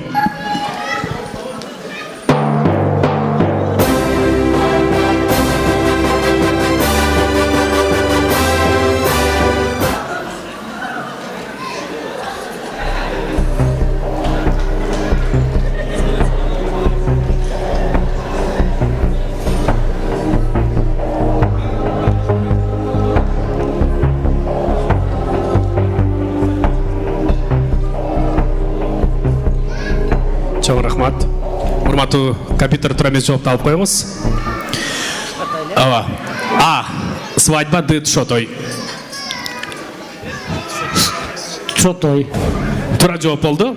Speaker 1: Чоң рахмат. Урматтуу компьютер тура эмес жоопду алып коюңуз. Ава. А. Свадьба. Д. Тшо той.
Speaker 6: Тшо той.
Speaker 1: Тура жооп болду.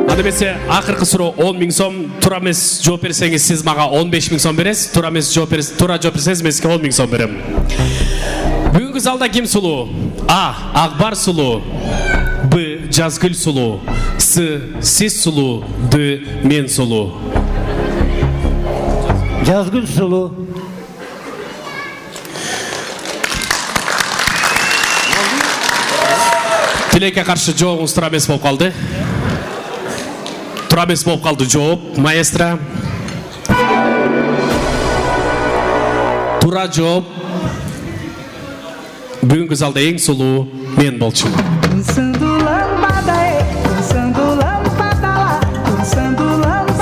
Speaker 1: Анда эмесе акыркы суроо 10 000 сом. Тура эмес жооп берсеңиз сиз мага 15 000 сом бересиз. Тура эмес жооп берсеңиз мен сизге 10 000 сом берем. Бүгүнкү залда ким сулуу? А. Акбар сулуу. Б. Жазгүл сулуу. С. Сиз сулуу. Д. Мен сулуу.
Speaker 6: Жазгүл сулуу.
Speaker 1: Тилекке каршы жоогуңуз тура эмес болуп калды. Тура эмес болуп калды жооп, маэстро. Тура жооп. Бүгүнкү залда эң сулуу мен болчумун.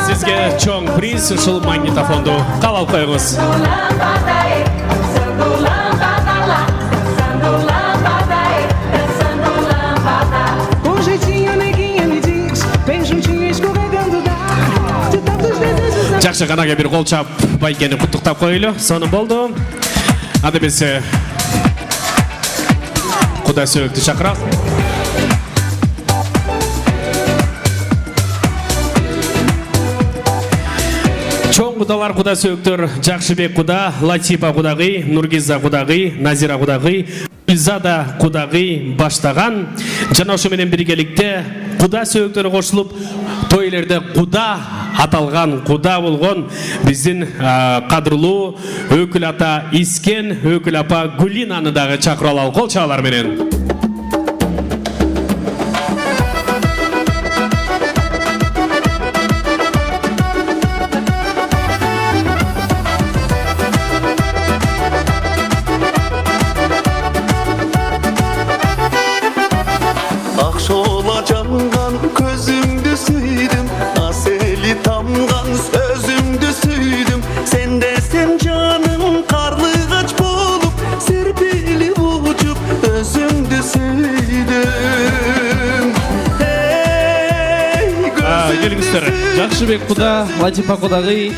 Speaker 1: Сизге чоң приз ушул магнитофонду кабыл коюңуз. Жакшы канага бир кол чап Байкени куттуктап коелу. Сонун болду. Анда эмесе Кудай сөөктү чакырат. Чоң кудалар, кудай сөөктөр, Жакшыбек куда, Латипа кудагый, Нургиза кудагый, Назира кудагый, Гүлзада кудагый баштаган. Жана ошо менен биргеликте куда сөөктөрү кошулуп, тойлерде куда аталган, куда болгон биздин кадырлуу өкүл ата Искен, өкүл апа Гулинаны дагы чакырып алалы кол чабуулар менен.
Speaker 11: Акшола жанган көзүңдү сүйдүм, асели тамган сөзүңдү сүйдүм. Сен десем жаным карлыгач болуп, серпилип учуп өзүңдү сүйдүм.
Speaker 5: Келиңиздер. Жакшыбек куда, Латипа кудагый,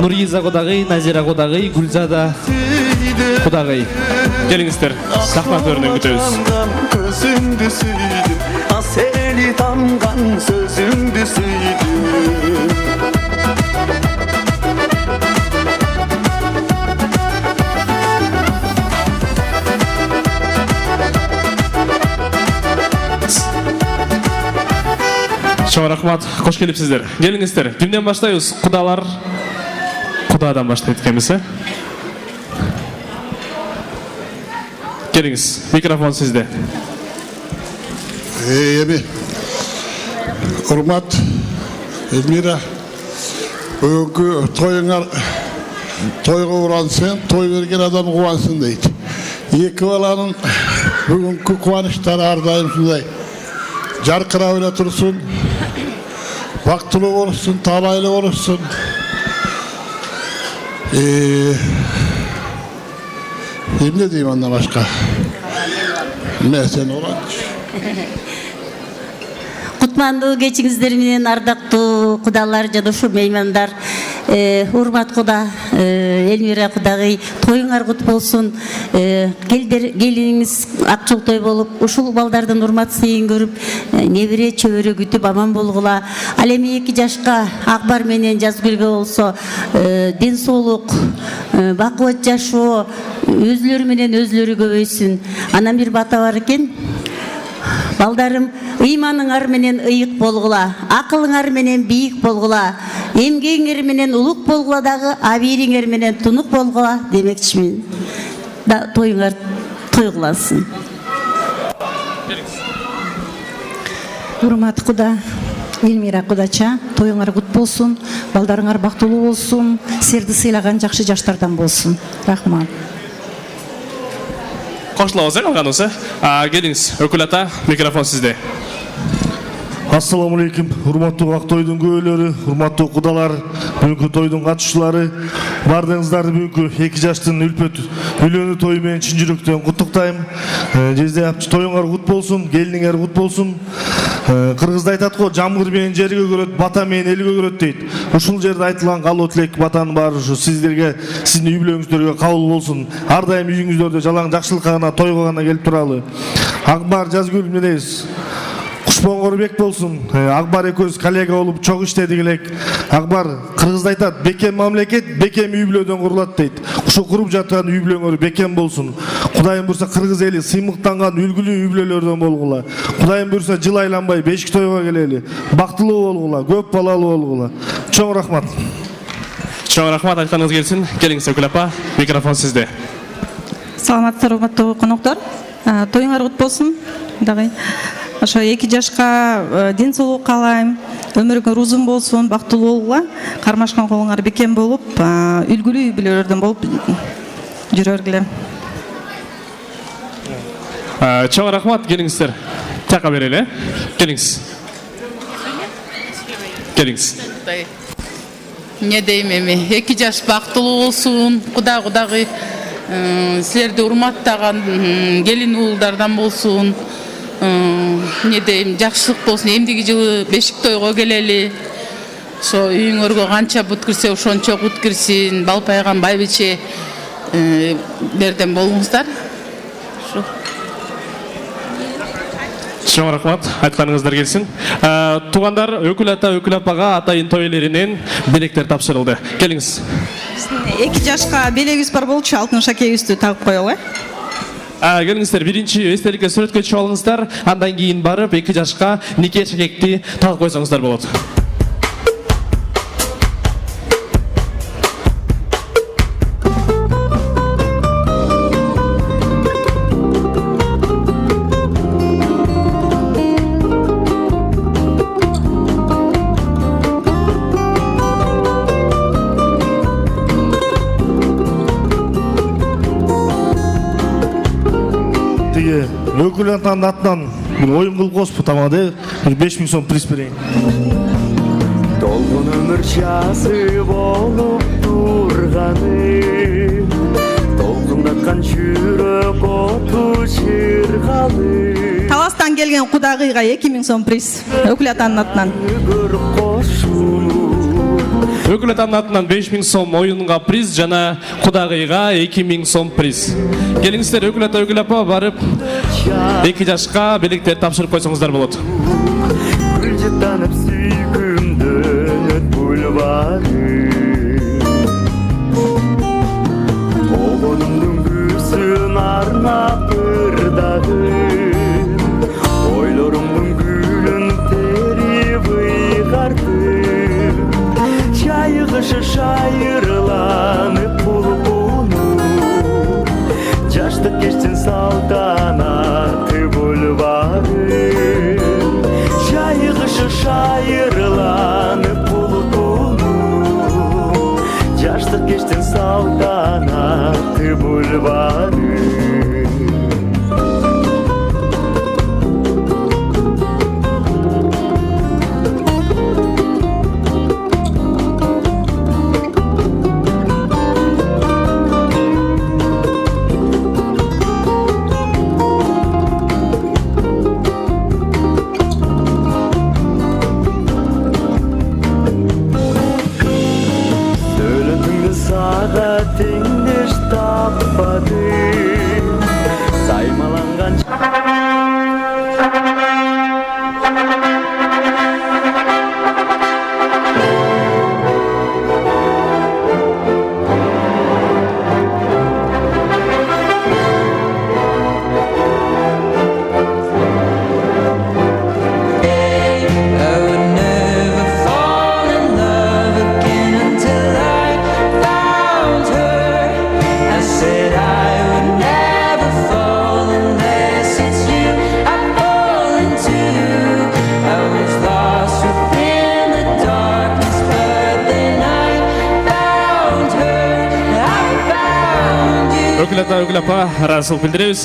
Speaker 5: Нуриза кудагый, Назира кудагый, Гүлзада кудагый. Келиңиздер, сахна төрүнөн күтөбүз.
Speaker 11: Көзүңдү сүйдүм, сени тамган сөзүңдү сүйдүм.
Speaker 5: Чоң рахмат, кош келипсиздер. Келиңиздер, кимден баштайбыз? Кудалар Кудадан баштайт экенбиз, Келиңиз, микрофон сизде.
Speaker 12: Эми, урмат Элмира, бүгүнкү тойуңар тойго урансың, той берген адам кубансың дейт. Эки баланын бүгүнкү кубанычтары ар дайым ушундай жаркырап эле турсун, бактылуу болушсун, таалайлуу болушсун. Эмне дейм андан башка? Мен сен оранчы.
Speaker 13: Кутмандуу кечиңиздер менен ардактуу кудалар жана ушу меймандар, урмат куда, Элмира кудагый, тоюңар кут болсун. Келиңиз ак жолтой болуп, ушул балдардын урмат сыйын көрүп, небере чөбөрө күтүп аман болгула. Ал эми 2 жашка Акбар менен Жазгүлгө болсо, ден соолук, бакубат жашоо, өзлөрү менен өзлөрү көбөйсүн. Анан бир бата бар экен. Балдарым, ыйманыңар менен ыйык болгула, акылыңар менен бийик болгула, эмгегиңер менен улук болгула дагы, абийириңер менен тунук болгула демекчимин. Да тоюңар тойгулансын.
Speaker 8: Урмат куда, Элмира кудача, тоюңар кут болсун, балдарыңар бактылуу болсун, силерди сыйлаган жакшы жаштардан болсун. Рахмат.
Speaker 5: Кошулабыз, калганыбыз, келиңиз, өкүл ата, микрофон сизде.
Speaker 14: Ассаламу алейкум, урматтуу ак тойдун көөлөрү, урматтуу кудалар, бүгүнкү тойдун катышчылары, бардыгыңыздарды бүгүнкү 2 жаштын үлпөт үйлөнүү тою менен чын жүрөктөн куттуктайм. Жезде тоюңар кут болсун, келиниңер кут болсун. Кыргызда айтат го, жамгыр менен жерге көрөт, бата менен элге көрөт дейт. Ушул жерде айтылган калуу тилек батанын баары ушу сиздерге, сиздин үй бүлөңүздөргө кабыл болсун. Ар дайым үйүңүздөрдө жалаң жакшылыкка гана, тойго гана келип туралы. Акбар, Жазгүл менебиз. Кушпоңгор бек болсун. Акбар экөөбүз коллега болуп чогуу иштедик элек. Акбар, кыргызда айтат, бекем мамлекет, бекем үй бүлөдөн курулат дейт. Ушу куруп жаткан үй бүлөңөр бекем болсун. Кудайым буйрса кыргыз эли сыймыктанган үлгүлүү үй бүлөлөрдөн болгула. Кудайым буйрса жыл айланбай бешик тойго келели. Бактылуу болгула, көп балалуу болгула. Чоң рахмат.
Speaker 5: Чоң рахмат, айтканыңыз келсин. Келиңиз, өкүл апа, микрофон сизде.
Speaker 15: Саламатсыздар, урматтуу коноктор. Тоюңар кут болсун. Дагы ошо 2 жашка ден соолук каалайм. Өмүрүңөр узун болсун, бактылуу болгула. Кармашкан колуңар бекем болуп, үлгүлүү үй бүлөлөрдөн болуп жүрөргүлө.
Speaker 5: Чоң рахмат, келиңиздер. Така берели, келиңиз. Келиңиз.
Speaker 3: Не дейм эми, 2 жаш бактылуу болсун, кудагы силерди урматтаган келин уулдардан болсун. Не дейм, жакшылык болсун. Эмдиги жылы бешик тойго келели. Ошо үйүңөргө канча бут кирсе, ошончо бут кирсин. Балпайган байбиче берден болуңуздар.
Speaker 5: Чоң рахмат, айтканыңыздар келсин. Туугандар, өкүл ата, өкүл апага атайын той ээлеринен белектер тапшырылды. Келиңиз.
Speaker 15: 2 жашка белегибиз бар болчу, алтын шакебизди тагып коелу.
Speaker 5: Келиңиздер, биринчи эстеликке сүрөткө чыгып алыңыздар, андан кийин барып 2 жашка нике чекекти тагып койсоңуздар болот.
Speaker 14: Өкүл атанын атынан бир оюн кылып коюшпу тамады, 5000 сом приз берейин.
Speaker 11: Долгун өмүр часы болуп турганы, толкундаткан жүрөк оту чыргалы.
Speaker 15: Таластан келген кудагыйга 2000 сом приз өкүл атанын атынан.
Speaker 5: Өкілет атынан 5000 сом ойынға приз жана кудагыйга 2000 сом приз. Келиңиздер өкілет апа барып 2 жашка белектер тапшырып койсоңуздар болот.
Speaker 11: Гүл жытанып сүйкүмдөн өт бульвары Обонумдун гүлсүн арнап ырдагым Ойлорумдун гүлүн терип ыйгартып Чайгышы шайырланып булбулуп Жаштык кештин салтанаты бульварым Чайгышы шайырланып булбулуп Жаштык кештин салтанаты бульварым теңдеш таппадым саймаланган
Speaker 5: Өкілет апа, расыл білдіребіз.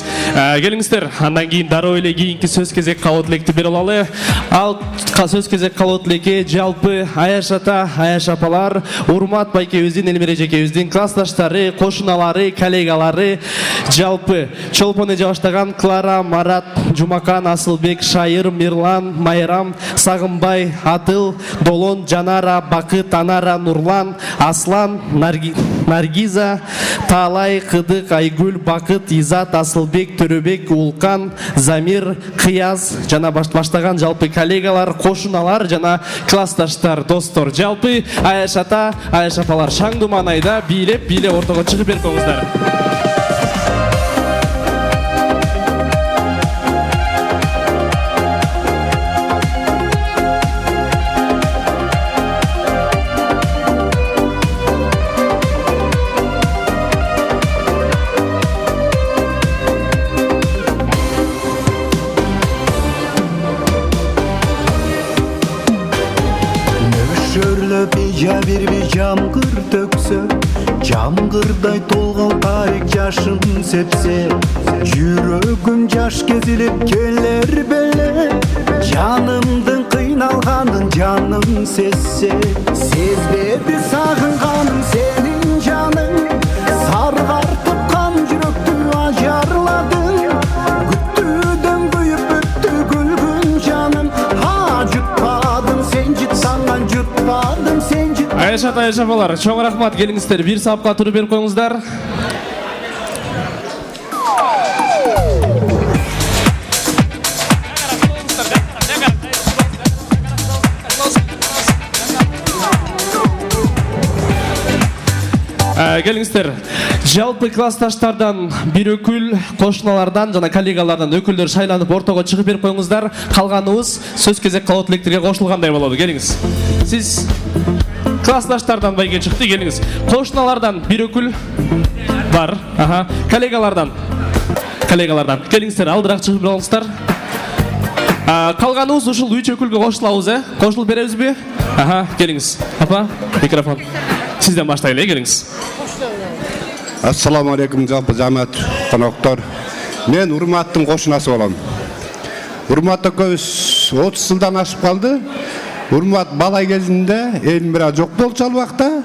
Speaker 5: Келіңіздер, андан кейін дару эле кийинки сөз кезек кабыл тилекти бере алалы. Ал сөз кезек кабыл тилекке жалпы Аяш ата, Аяш апалар, Урмат байкебиздин, Элмира эжекебиздин классташтары, кошуналары, коллегалары, жалпы чолпон эже баштаган Клара, Марат, Жумакан, Асылбек, Шайыр, Мирлан, Майрам, Сагынбай, Атыл, Долон, Жанара, Бакыт, Анара, Нурлан, Аслан, Наргиза, Талай, Кыдык, Айгүл, Бакыт, Изат, Асылбек, Төрөбек, Улкан, Замир, Кыяз, жана баштаган жалпы коллегалар, кошуналар жана классташтар, достор. Жалпы Аяш ата, Аяш апалар шаңды маанайда бийлеп ортого чыгып беркоңуздар.
Speaker 11: bir jamgır tökse Jamgırday tolgan tarih yaşın sepse Yürөгüm жаш кезилip келер беле Жанымдын кыйналганын жаным сезсе Сезбеди сагынганым сенин жаның Саргартып кан жүрөктү ажарладың Күттүүдөн күйүп өттү күлгүн жаным Жутпадым сен жутсаңан жутпадым сен жут
Speaker 5: Аяш ата, Аяш апалар, чоң рахмат, келиңиздер, бир сапка туруп берип коюңуздар. Келиңиздер, жалпы классташтардан бир өкүл, кошуналардан жана коллегалардан өкүлдөр шайланып ортого чыгып берип коюңуздар. Калганыбыз сөз кезек калуу тилектерге кошулгандай болот. Келиңиз. Сиз классташтардан байге чыкты, келиңиз. Кошуналардан бир өкүл бар. Коллегалардан. Келиңиздер, алдыраак чыгып алыңыздар. Калганыбыз ушул 3 өкүлгө кошулабыз, Кошулуп беребизби? Келиңиз. Апа, микрофон. Сизден баштайлы, келиңиз.
Speaker 7: Ассаламу алейкум, жалпы жамаат коноктор. Мен Урматтын кошунасы болом. Урмат экөөбүз 30 жылдан ашып калды. Урмат бала кезинде Элмира жок болчу ал убакта.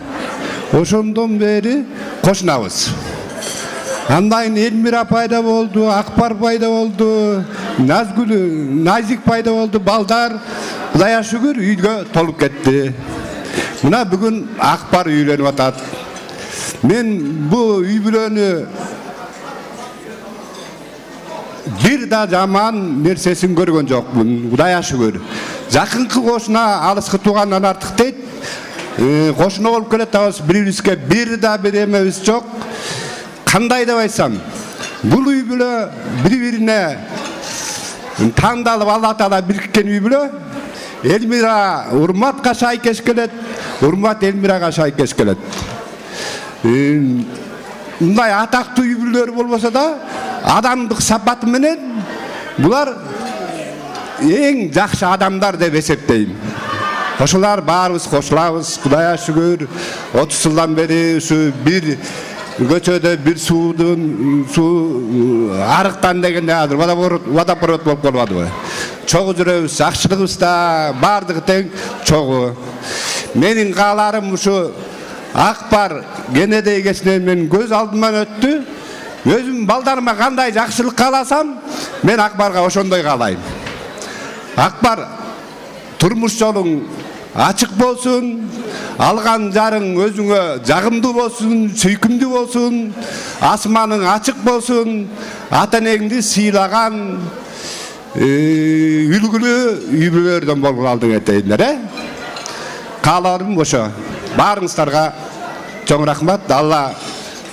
Speaker 7: Ошондон бери кошунабыз. Андан Элмира пайда болду, Акбар пайда болду, Назгүл, Назик пайда болду, балдар Кудайга шүгүр үйгө толуп кетти.
Speaker 16: Мына бүгін Акбар үйленіп атат. Мен бұл үй бүлені bir да жаман нерсесін көрген жоқпын, Құдайға шүгір. Жақынқы қошына алысқы туғаннан артық дейді. Қошына болып келеді, бір-біріске бір да беремеміз жоқ. Қандай деп айтсам, бұл үй бүлі бір-біріне таңдалып Алла Тағала біріккен үй бүлі. Эльмира Урматқа шайкеш келеді, Урмат Эльмираға шайкеш келеді. Мұндай атақты үй бүлелер болмаса да, адамдық сапаты менен бұлар ең жақсы адамдар деп есептеймін. Қошылар барбыз, қошылабыз, Құдайға шүгір, 30 жылдан бері бір көчөдө бір су арықтан дегенде азыр водопровод болып қалмады. Чоғы жүребіз, жақшылығыз да, бардығы тең чоғы. Менің қаларым ұшы Акбар генедей кесінен мен көз алдыман өтті. Өзім балдарыма қандай жақшылық қаласам, мен Акбарға ошондой қалайым. Акбар, тұрмыш жолың açık болсын, алған жарың өзіңе жағымды болсын, сүйкімді болсын, асманың açık болсын, ата-енеңді сыйлаған үлгілі үй-бүлелерден болып алдың етейіндер. Қаларым ошо. Барыңыздарға чоң рахмат. Алла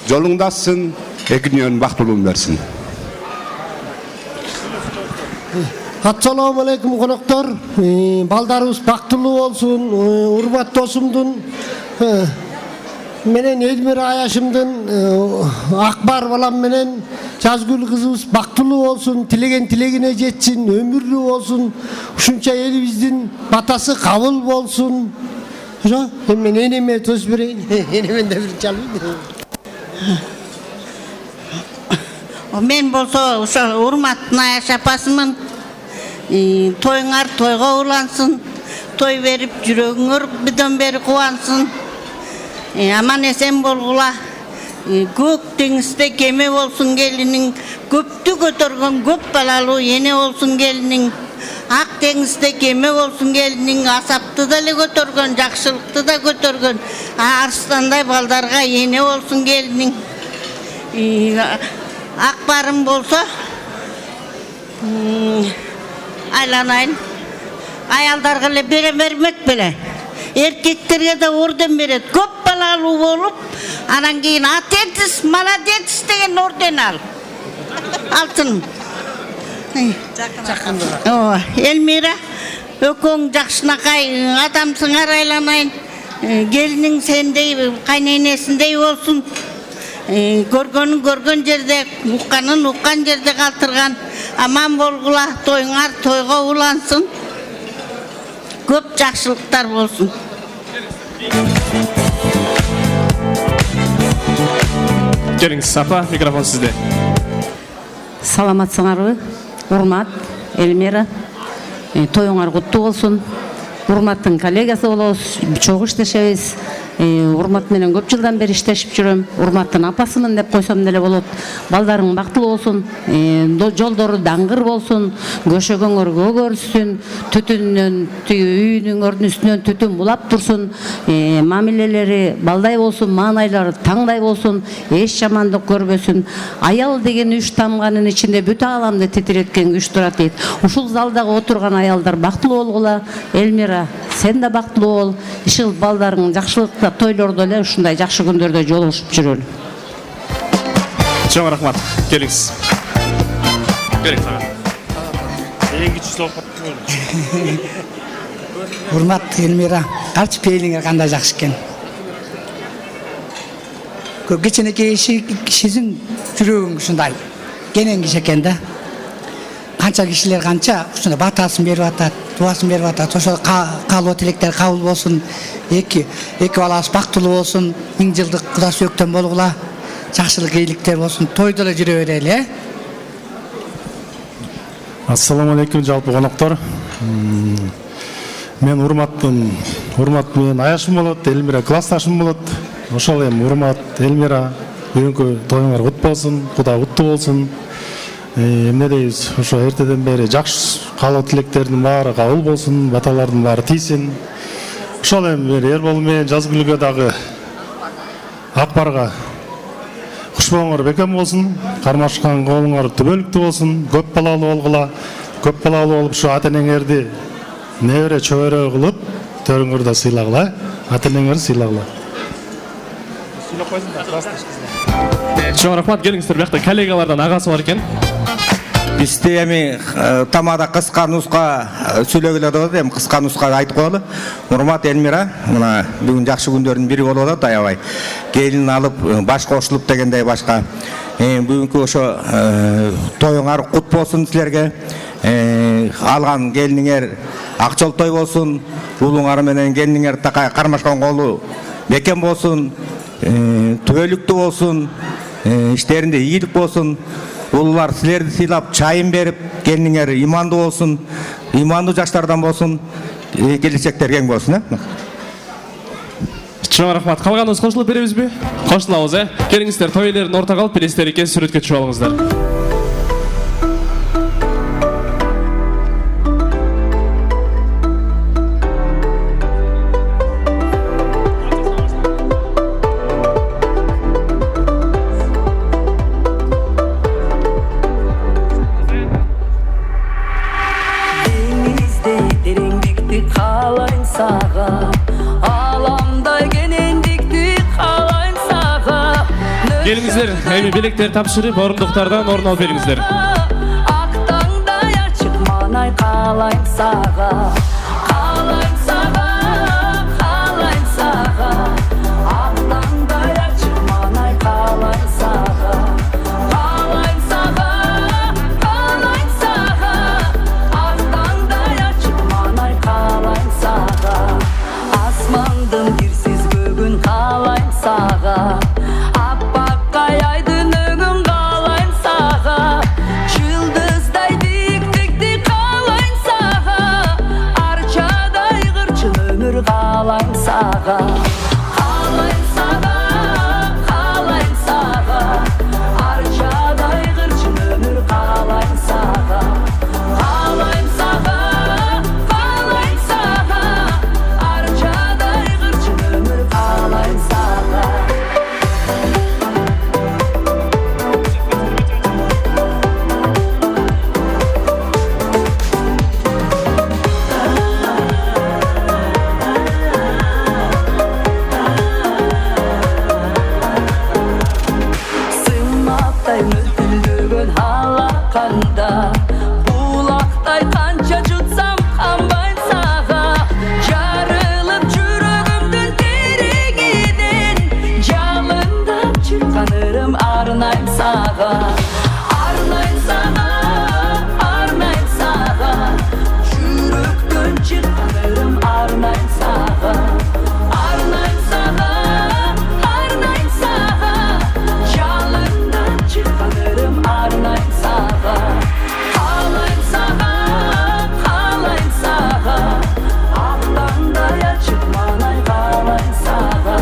Speaker 16: жолуңдасын, эки дүниенің бактылуун берсин.
Speaker 17: Assalamu alaikum konuklar. Baldarımız baktırlı olsun. Urmat dostumdun. Menen Elmira Ayaşımdın. Akbar balam menen Жазгүл kızımız baktırlı olsun. Tilegine jetsin. Ömürlü olsun. Uşunça elimizin batası kabul olsun. Men eneme söz vereyim. Enemen de bir çalayım.
Speaker 2: Men bolsa uşa Urmattın Ayaş apasımın toyuңар тойға улансын, той беріп жүрегіңөр биден бері қуансын. Аман есен болғыла, көк теңізде кеме болсын келінің, көпті көтерген көп балалы ене болсын келінің, ақ теңізде кеме болсын келінің, асапты да көтерген, жақшылықты да көтерген, арыстандай балдарға ене болсын келінің. Акбарым болса, айланайын, аялдарға бермек беле. Еркектерге де орден береді. Көп балалы болып, анан кейін атетіс, молодец деген орден ал. Алтын. Эльмира, өкөң жақшынақай адамсыңар айланайын. Келінің сендей, қайненесіндей болсын. Көргенін көрген жерде, ұққанын ұққан жерде қалтырған. Аман болғыла, тойыңар тойға улансın. Көп жақшылықтар болсын.
Speaker 5: Келіңіз, апа, микрофон сізде.
Speaker 13: Саламатсыңар, Урмат, Эльмира. Тойыңар құтты болсын. Урматтың коллегасы болуыз, чоғы іштешебіз. Урмат менен көп жылдан бері иштешип жүрөм. Урматтын апасымын деп койсом деле болот. Балдарың бактылуу болсун, жолдору даңгыр болсун, көшөгөңөр көгөрсүн, түтүнүнөн үйүнүңөрдүн үстүнөн түтүн булап турсун, мамилелери балдай болсун, маанайлары таңдай болсун, эч жамандык көрбөсүн. Аял деген үч тамганын ичинде бүт ааламды титиреткен күч турат дейт. Ушул залдагы отурган аялдар бактылуу болгула. Эльмира, сен да бактылуу бол. Ишыл балдарың жакшылыкта тойлордо эле ушундай жакшы күндөрдө жолугушуп жүрөлү.
Speaker 5: Чоң рахмат. Келиңиз. Келиңиз ага. Эң кичүү сохбат.
Speaker 18: Урмат Эльмира, карчы пейилиңер кандай жакшы экен. Кеченекей кишинин жүрөгүң ушундай кенен киши экен да. Канча кишилер канча ушундай батасын берип атат, дуасын берип атат. Ошол каалоо тилектер кабыл болсун. Эки баласы бактылуу болсун, 1000 жылдык куда сүйөктөн болгула. Жакшылык ийгиликтер болсун. Тойдо эле жүрө берели,
Speaker 14: Ассаламу алейкум жалпы коноктор. Мен Урмат менен аяшым болот, Эльмира классташым болот. Ошол эми Урмат, Эльмира бүгүнкү тоюңар кут болсун, Куда куттуу болсун. Эмне дейбиз? Ошо эртеден бери жакшы каалоо тилектердин баары кабыл болсун, баталардын баары тийсин. ошол эми бир Эрбол менен Жазгүлгө дагы Акбарга кушбоңор бекем болсун, кармашкан колуңар түбөлүктүү болсун, көп балалуу болгула, көп балалуу болуп ушу ата энеңерди небере чөбөрө кылып төрүңөрдү сыйлагыла, ата энеңерди сыйлагыла.
Speaker 5: Чоң рахмат, келиңиздер, бияқта коллегалардан агасы бар экен.
Speaker 19: Бизде эми тамада кыска нуска сүйлөгүлөр болот, эми кыска нуска айтып коелу. Урмат Элмира, мына бүгүн жакшы күндөрдүн бири болуп атат, аябай. Келин алып, баш кошулуп дегендей башка. Бүгүнкү ошо тоюңар кут болсун силерге. Алган келиниңер акчолтой болсун, уулуңар менен келиниңер такай кармашкан колу бекем болсун, түбөлүктүү болсун, иштеринде ийгилик болсун. Улулар силерди сыйлап, чайын берип, келиниңер имандуу болсун, имандуу жаштардан болсун, келечектер кең болсун.
Speaker 5: Чоң рахмат. Калганыбыз кошулуп беребизби? Кошулабыз, Келиңиздер, той элерин ортого алып, билесиздер, сүрөткө түшүп алыңыздар. Келиңиздер, эми белектер тапшырып, орундуктардан орун алып бериңиздер.
Speaker 20: Ақтаңдай ачык манай каалайм сага, каалайм сага, каалайм сага. Ақтаңдай ачык манай каалайм сага, каалайм сага, каалайм сага. Ақтаңдай ачык манай каалайм сага, асмандын кирсиз көгүн каалайм сага. Айдын өңін қалайын саға, жұлдыздай биіктікті қалайын саға, арчадай қырчын өмір қалайын саға. Қалайын саға, қалайын саға, арчадай қырчын өмір қалайын саға. Қалайын саға, қалайын саға, арчадай қырчын өмір қалайын саға. Сымақтай мөлтілдеген алақанда, бұлақтай қанша жұтсам қанбайын саға. Жарылып жүрегімдің тереңінен, жалындап жүрғанырым арнайым саға. Арнайым саға, арнайым саға, жүректен шыққанырым арнайым саға. Арнайым саға, арнайым саға, жалындан шыққанырым арнайым саға. Қалайым саға, қалайым саға, ақтаңдай ачык манай қалайым саға.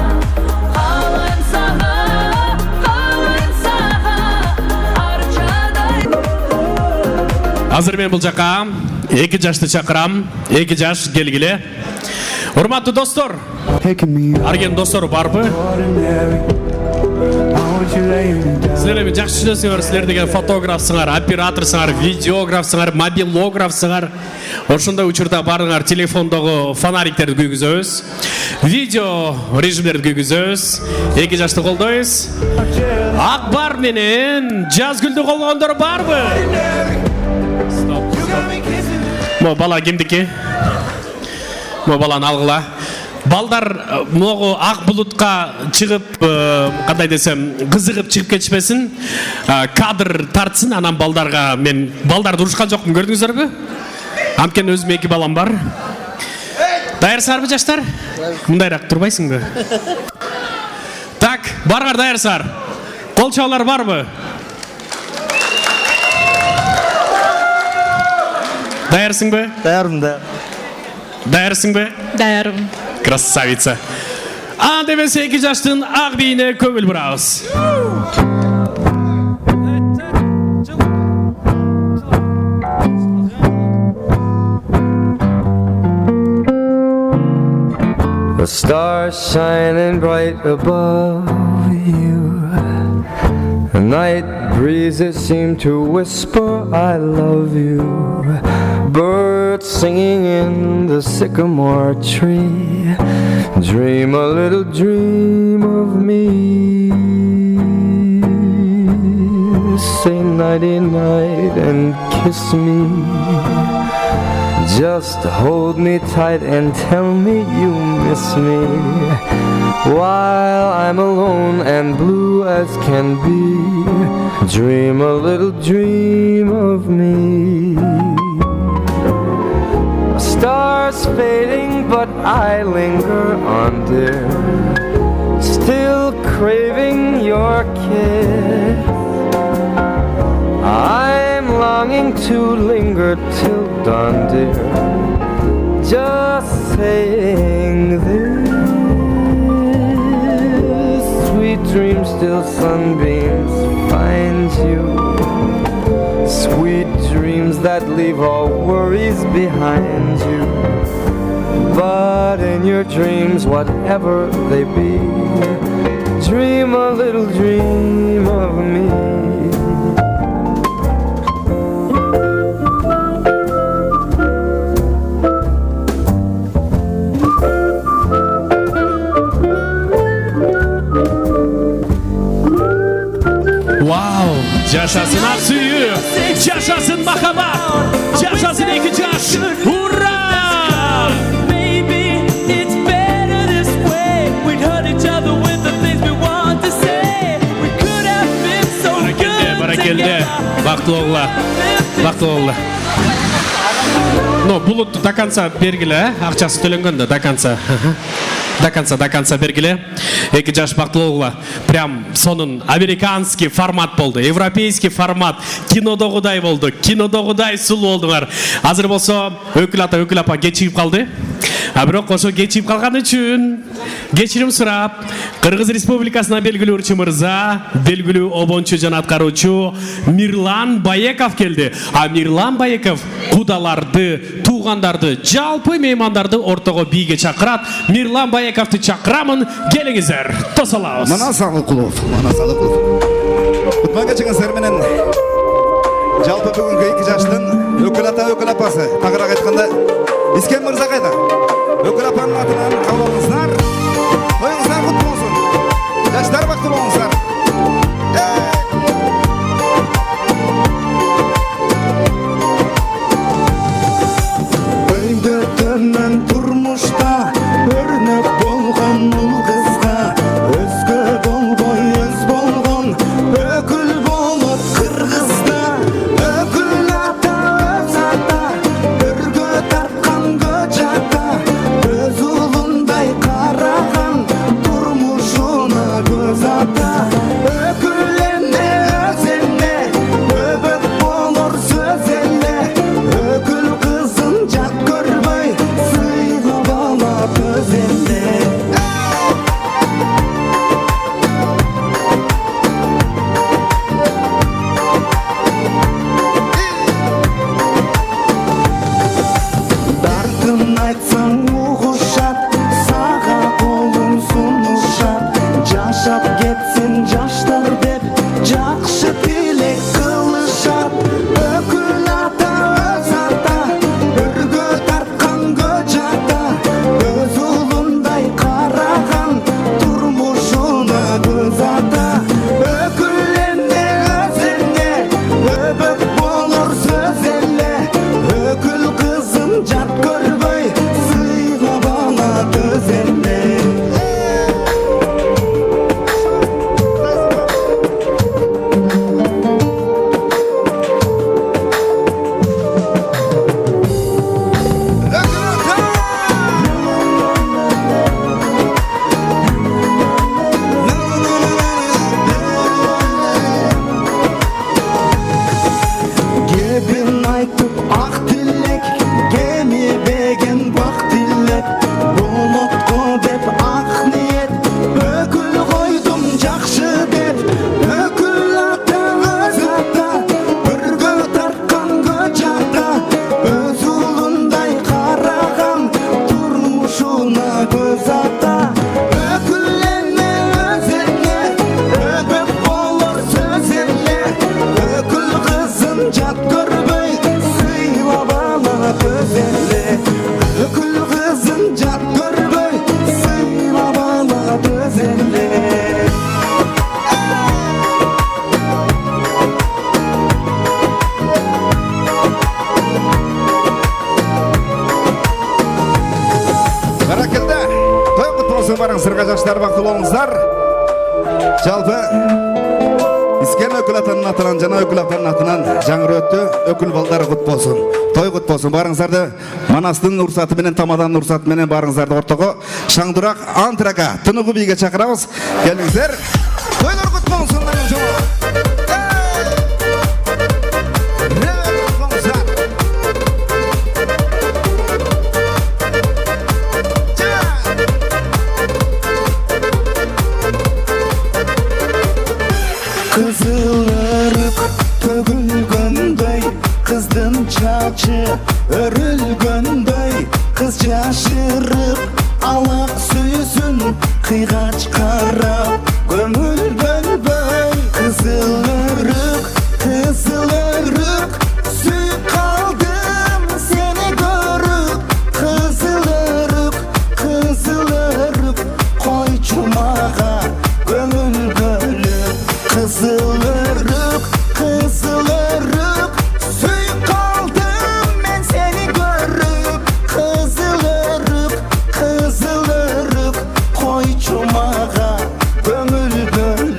Speaker 20: Қалайым саға, қалайым саға, арчадай.
Speaker 1: Азыр мен бул жака 2 жашты чакырам. 2 жаш келгиле. Урматтуу достор, арген достор барбы? Силер эми жакшы түшүнөсүңөр, силер деген фотографсыңар, операторсыңар, видеографсыңар, мобилографсыңар. Ошондой учурда барыңар телефондогу фонариктерди күйгүзөбүз, видео режимдерди күйгүзөбүз, 2 жашты колдойбуз. Акбар менен Жазгүлдү колгондор барбы? Мо бала кимдики? Мо баланы алгыла. Балдар могу ак булутка чыгып, кандай десем, кызыгып чыгып кетишпесин, кадр тартсын, анан балдарга мен балдарды урушкан жокмун, көрдүңүздөрбү? Анткени өзүм 2 балам бар. Даярсыңарбы жаштар? Мындайраак турбайсыңбы? Так, барыңар даярсыңар. Кол чабуулар барбы? Даярсыңбы?
Speaker 19: Даярмын, да.
Speaker 1: Даярсыңбы?
Speaker 15: Даярмын.
Speaker 1: Красавица. Анда эмесе 2 жаштын ак бийине көңүл бурабыз.
Speaker 21: A star shining bright above you. Night breezes seem to whisper, I love you. Birds singing in the sycamore tree. Dream a little dream of me. Say nighty night and kiss me. Just hold me tight and tell me you miss me. While I'm alone and blue as can be, dream a little dream of me. Stars fading, but I linger on, dear, still craving your kiss. I'm longing to linger till dawn, dear, just saying this. Sweet dreams till sunbeams find you. Sweet dreams that leave all worries behind you. But in your dreams, whatever they be, dream a little dream of me.
Speaker 1: Вау! Жашасын ақ сүйі! Жашасын махаббат! Жашасын екі жаш! Ура!
Speaker 20: Maybe it's better this way. We'd hurt each other with the things we want to say. We could have been so good
Speaker 1: Баракелде,
Speaker 20: together.
Speaker 1: бақтылы болла. Бақтылы болла. Но бұлытты до конца бергілі, ақчасы төленгенді до конца. До конца бергілі. Екі жаш бақтылы болла. Прям сонын американский формат болды, европейский формат, кинодағыдай болды, кинодағыдай сұл болдыңар. Азыр болса, өкіл апа кечігіп қалды. Бирок ошо кечигип калган үчүн кечирим сурап, Кыргыз Республикасына белгилүү урчу мырза, белгилүү обончу жана аткаруучу Мирлан Баеков келди. А Мирлан Баеков кудаларды, туугандарды, жалпы меймандарды ортого бийге чакырат. Мирлан Баековду чакырамын, келиңиздер, тосалабыз.
Speaker 22: Мана Сагыкулов, Мана Сагыкулов. Кутман кечиңиздер менен жалпы бүгүнкү эки жаштын өкүл ата, өкүл апасы, тагыраак айтканда Искен мырза кайда? Өкүл апанын атынан кабыл алыңыздар. Тоюңуздар кут болсун. Жаштар бактылуу болуңуздар.
Speaker 11: Өйдөтөнөн турмушта өрнөк болгон ул кызга өзгө болбой өз болгон өкүл болот кыргызда. Өкүл ата өз ата өргө тарткан көчата, өз улундай караган турмушуна көз ата. Өкүл эмне өз эмне өбөк болор сөз эле, өкүл кызын жат көрбөй сыйгып алат өз эле. Дартын айтсаң угушат, сага колун сунушат. Жашап кетсин жаштар деп жакшы тилек кылышат. Өкүл ата өз ата өргө тарткан көчата, өз улундай караган турмушуна көз ата. Өкүл эмне өз эмне өбөк болор сөз эле, өкүл кызын жат көрбөй
Speaker 22: барыңыздарга жаштар, бактылуу болуңуздар. Жалпы Искен өкүл атанын атынан жана өкүл атанын атынан жаңыр өттү, өкүл балдары кут болсун, той кут болсун. Барыңыздарды Манастын урсаты менен, Тамаданын урсаты менен барыңыздарды ортого Шаңдырақ Антрага тыныгы бийге чакырабыз. Келиңиздер. Тойлор кут болсун.
Speaker 11: Kızılırık tөгülgөндөй, kızdın çaçı örülgөндөй, kız şaşırıp alak süzün kıygaç karap gömül bölböy. Kızılırık, kızılırık süyüp kaldım seni görüp. Kızılırık, kızılırık koy çumağa gömül bölüp. Kızılırık, kızılırık süyüp kaldım ben seni görüp. Kızılırık, kızılırık koy çumağa gömül bölüp.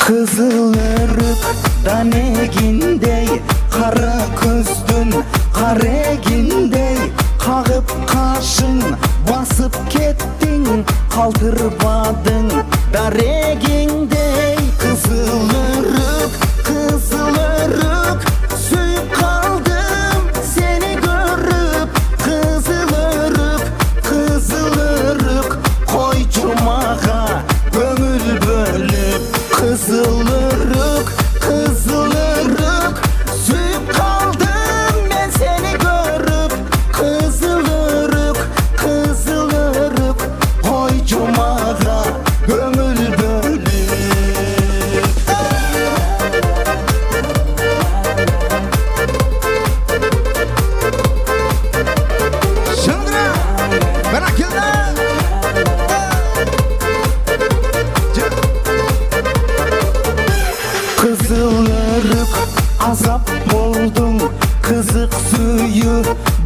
Speaker 11: Kızılırık danegindey, kara közdün karegindey, kağıp kaşın basıp kettin, kaldırmadın daregindey. Kızılırık, kızılırık süyüp kaldım seni görüp. Kızılırık, kızılırık koy cumağa gömül bölüp. Kızılırık, kızılırık süyüp kaldım ben seni görüp. Kızılırık, kızılırık koy cumağa gömül bölüp.
Speaker 22: Şındıra, Barakilda.
Speaker 11: Kızılırık azap buldun, kızık suyu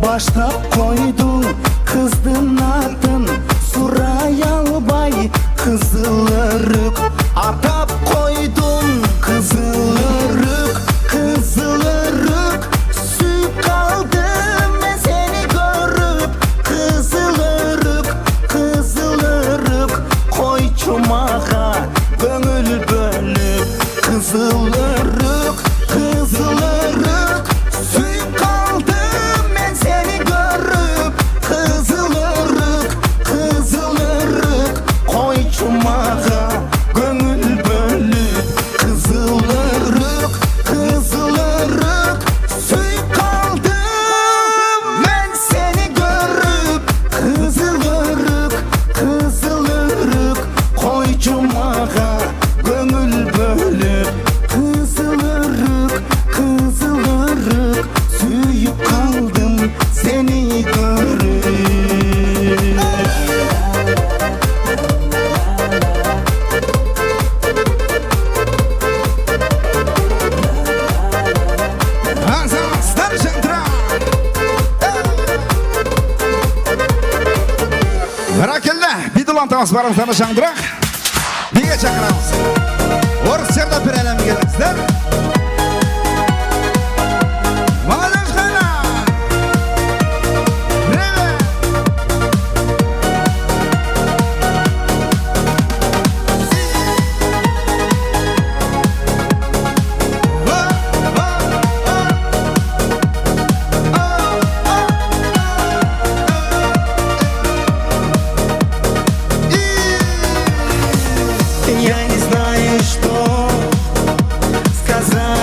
Speaker 11: başlap koydun. Kızdın adın Surayalbay, kızılırık atap koydun. Kızılırık, kızılırık süyüp kaldım ben seni görüp. Kızılırık, kızılırık koy çumağa gönül bölüp. Kızılırık, kızılırık süyüp kaldım ben seni görüp. Kızılırık, kızılırık koy çumağa gönül bölüp. Kızılırık, kızılırık süyüp kaldım ben seni görüp. Kızılırık, kızılırık koy cumağa gönül bölüp. Kızılırık, kızılırık süyüp kaldım seni görüp.
Speaker 22: Azamızlar Şındıra. Barakilda. Bir dulantamız barыңыздарга Şındıra. Biyge çakırabız. Orus жерде bir elem gelingizler. Молодежь қайда? Привет!
Speaker 11: Я не знаю, что сказать.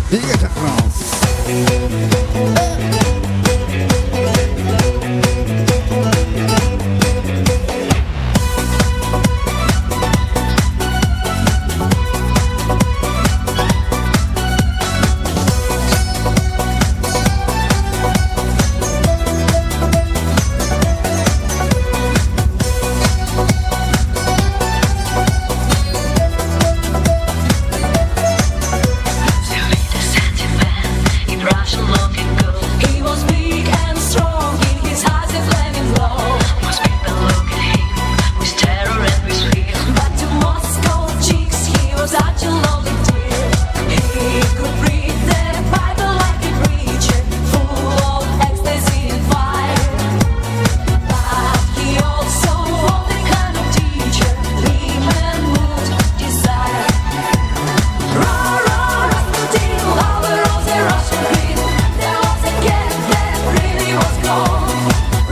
Speaker 22: Biga chaqiramiz.
Speaker 20: He was big and strong, in his eyes a flaming glow. Most people look at him with terror and with fear. But to Moscow chicks, he was such a lovely dear. He could read the Bible like a preacher, full of ecstasy and fire. But he also was the kind of teacher women would desire. Ra ra Rasputin, lover of the Russian queen. There was a cat that really was gone.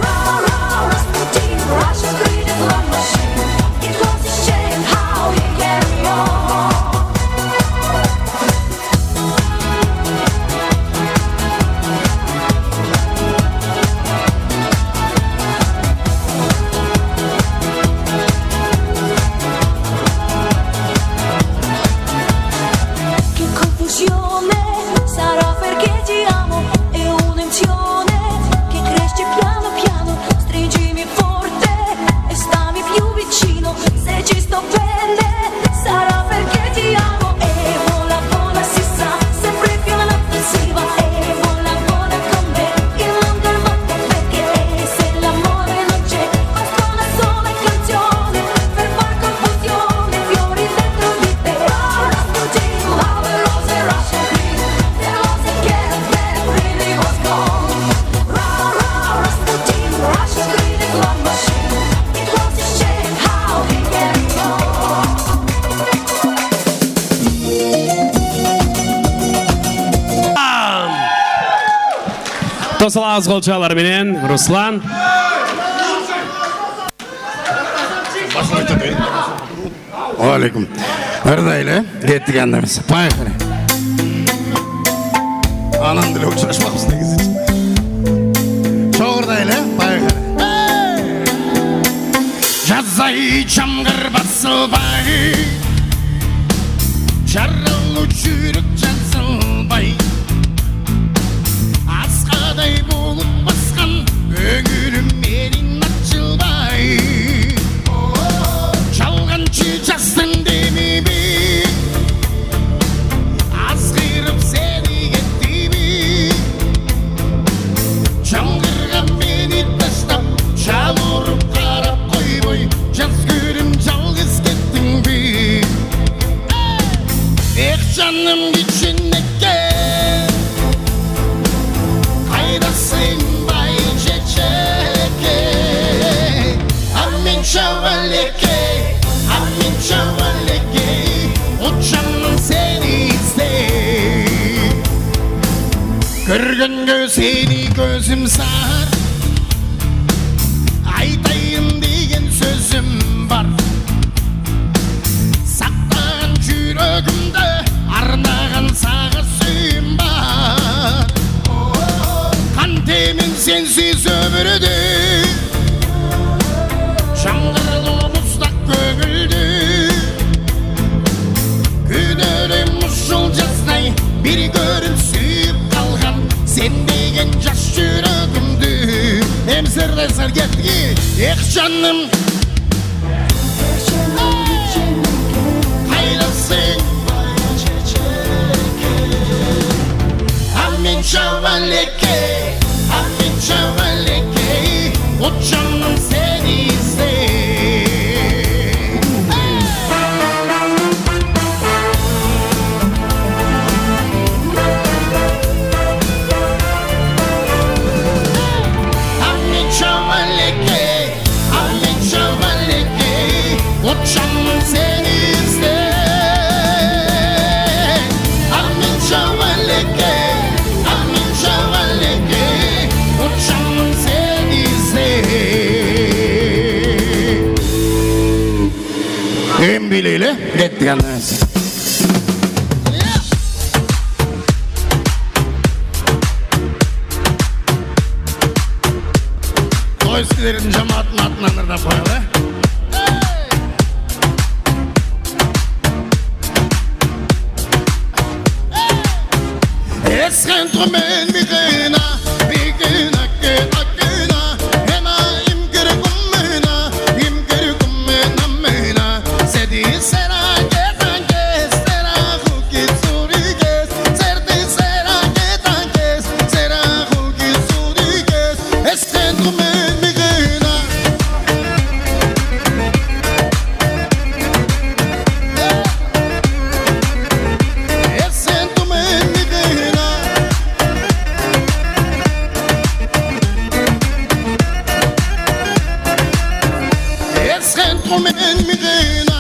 Speaker 20: Ra ra Rasputin, Russia's greatest love machine. It was a shame how he carried on. Che confusione sarà perché ti amo, è un'emozione che cresce piano piano, stringimi forte e stammi più vicino, se ci sto bene sarà perché ti amo, e vola vola si sa, sempre più all'offensiva, e vola vola con me, il mondo è matto perché se l'amore non c'è, basta una sola canzone per far confusione, fiori dentro di te. Rasputin, lover of the Russian queen, there was a cat that really was gone. Ra ra Rasputin, Russia's greatest love machine. It was a shame how he carried on.
Speaker 1: Тосалаңыз қолшалар менен Руслан.
Speaker 12: Алейкум. Ырдайлы, кеттік әндіміз. Поехали. Анам ділі ұшырашмақпыз негізі. Çok ырдайлы, поехали. Жазай жамғыр басылбай, жарылу жүрік жазылбай, асқадай болып басқан өңірім менің açılбай. Жалғаншы жастың демеймі, азғырып сені кеттеймі, жаңғырға мені тастап, жал ұрып қарап қойбой, жаз көрім жалғыз кеттің бе. Эх, жаным кичінекке, қайдасың бай жечеке, амин шавалеке, амин шавалеке, от жаным сені іздей. Көргенге сені көзім сар, айтайын деген сөзім бар. Сақтаған жүрегімді, арнаған сағы сүйім бар. Қантемен сенсіз өмірді, жаңғырлы мұздақ көңілді, күнерім мұшыл жаздай бір көрін сүйіп қалған, сен деген жас жүрегімді. Емсірді сәл кетті, ех жаным, қайдасың амин шавалеке, амин шавалеке, от жаным сені іздей. Амин шавалеке, амин шавалеке, от жаным сені іздей. Амин шавалеке, амин шавалеке, от жаным сені іздей. Em bileyle, kettik anlamaz. Sizlerin cemaatin atlanır da koyalı. Esken tumen mi gına, bir gına gına gına. Hena imgir kummena, imgir kummena mena. Sedi sera getan kes, sera huki suri kes. Serdi sera getan kes, sera huki suri kes. Esken tumen mi gına. Esken tumen mi gına. Esken tumen mi gına.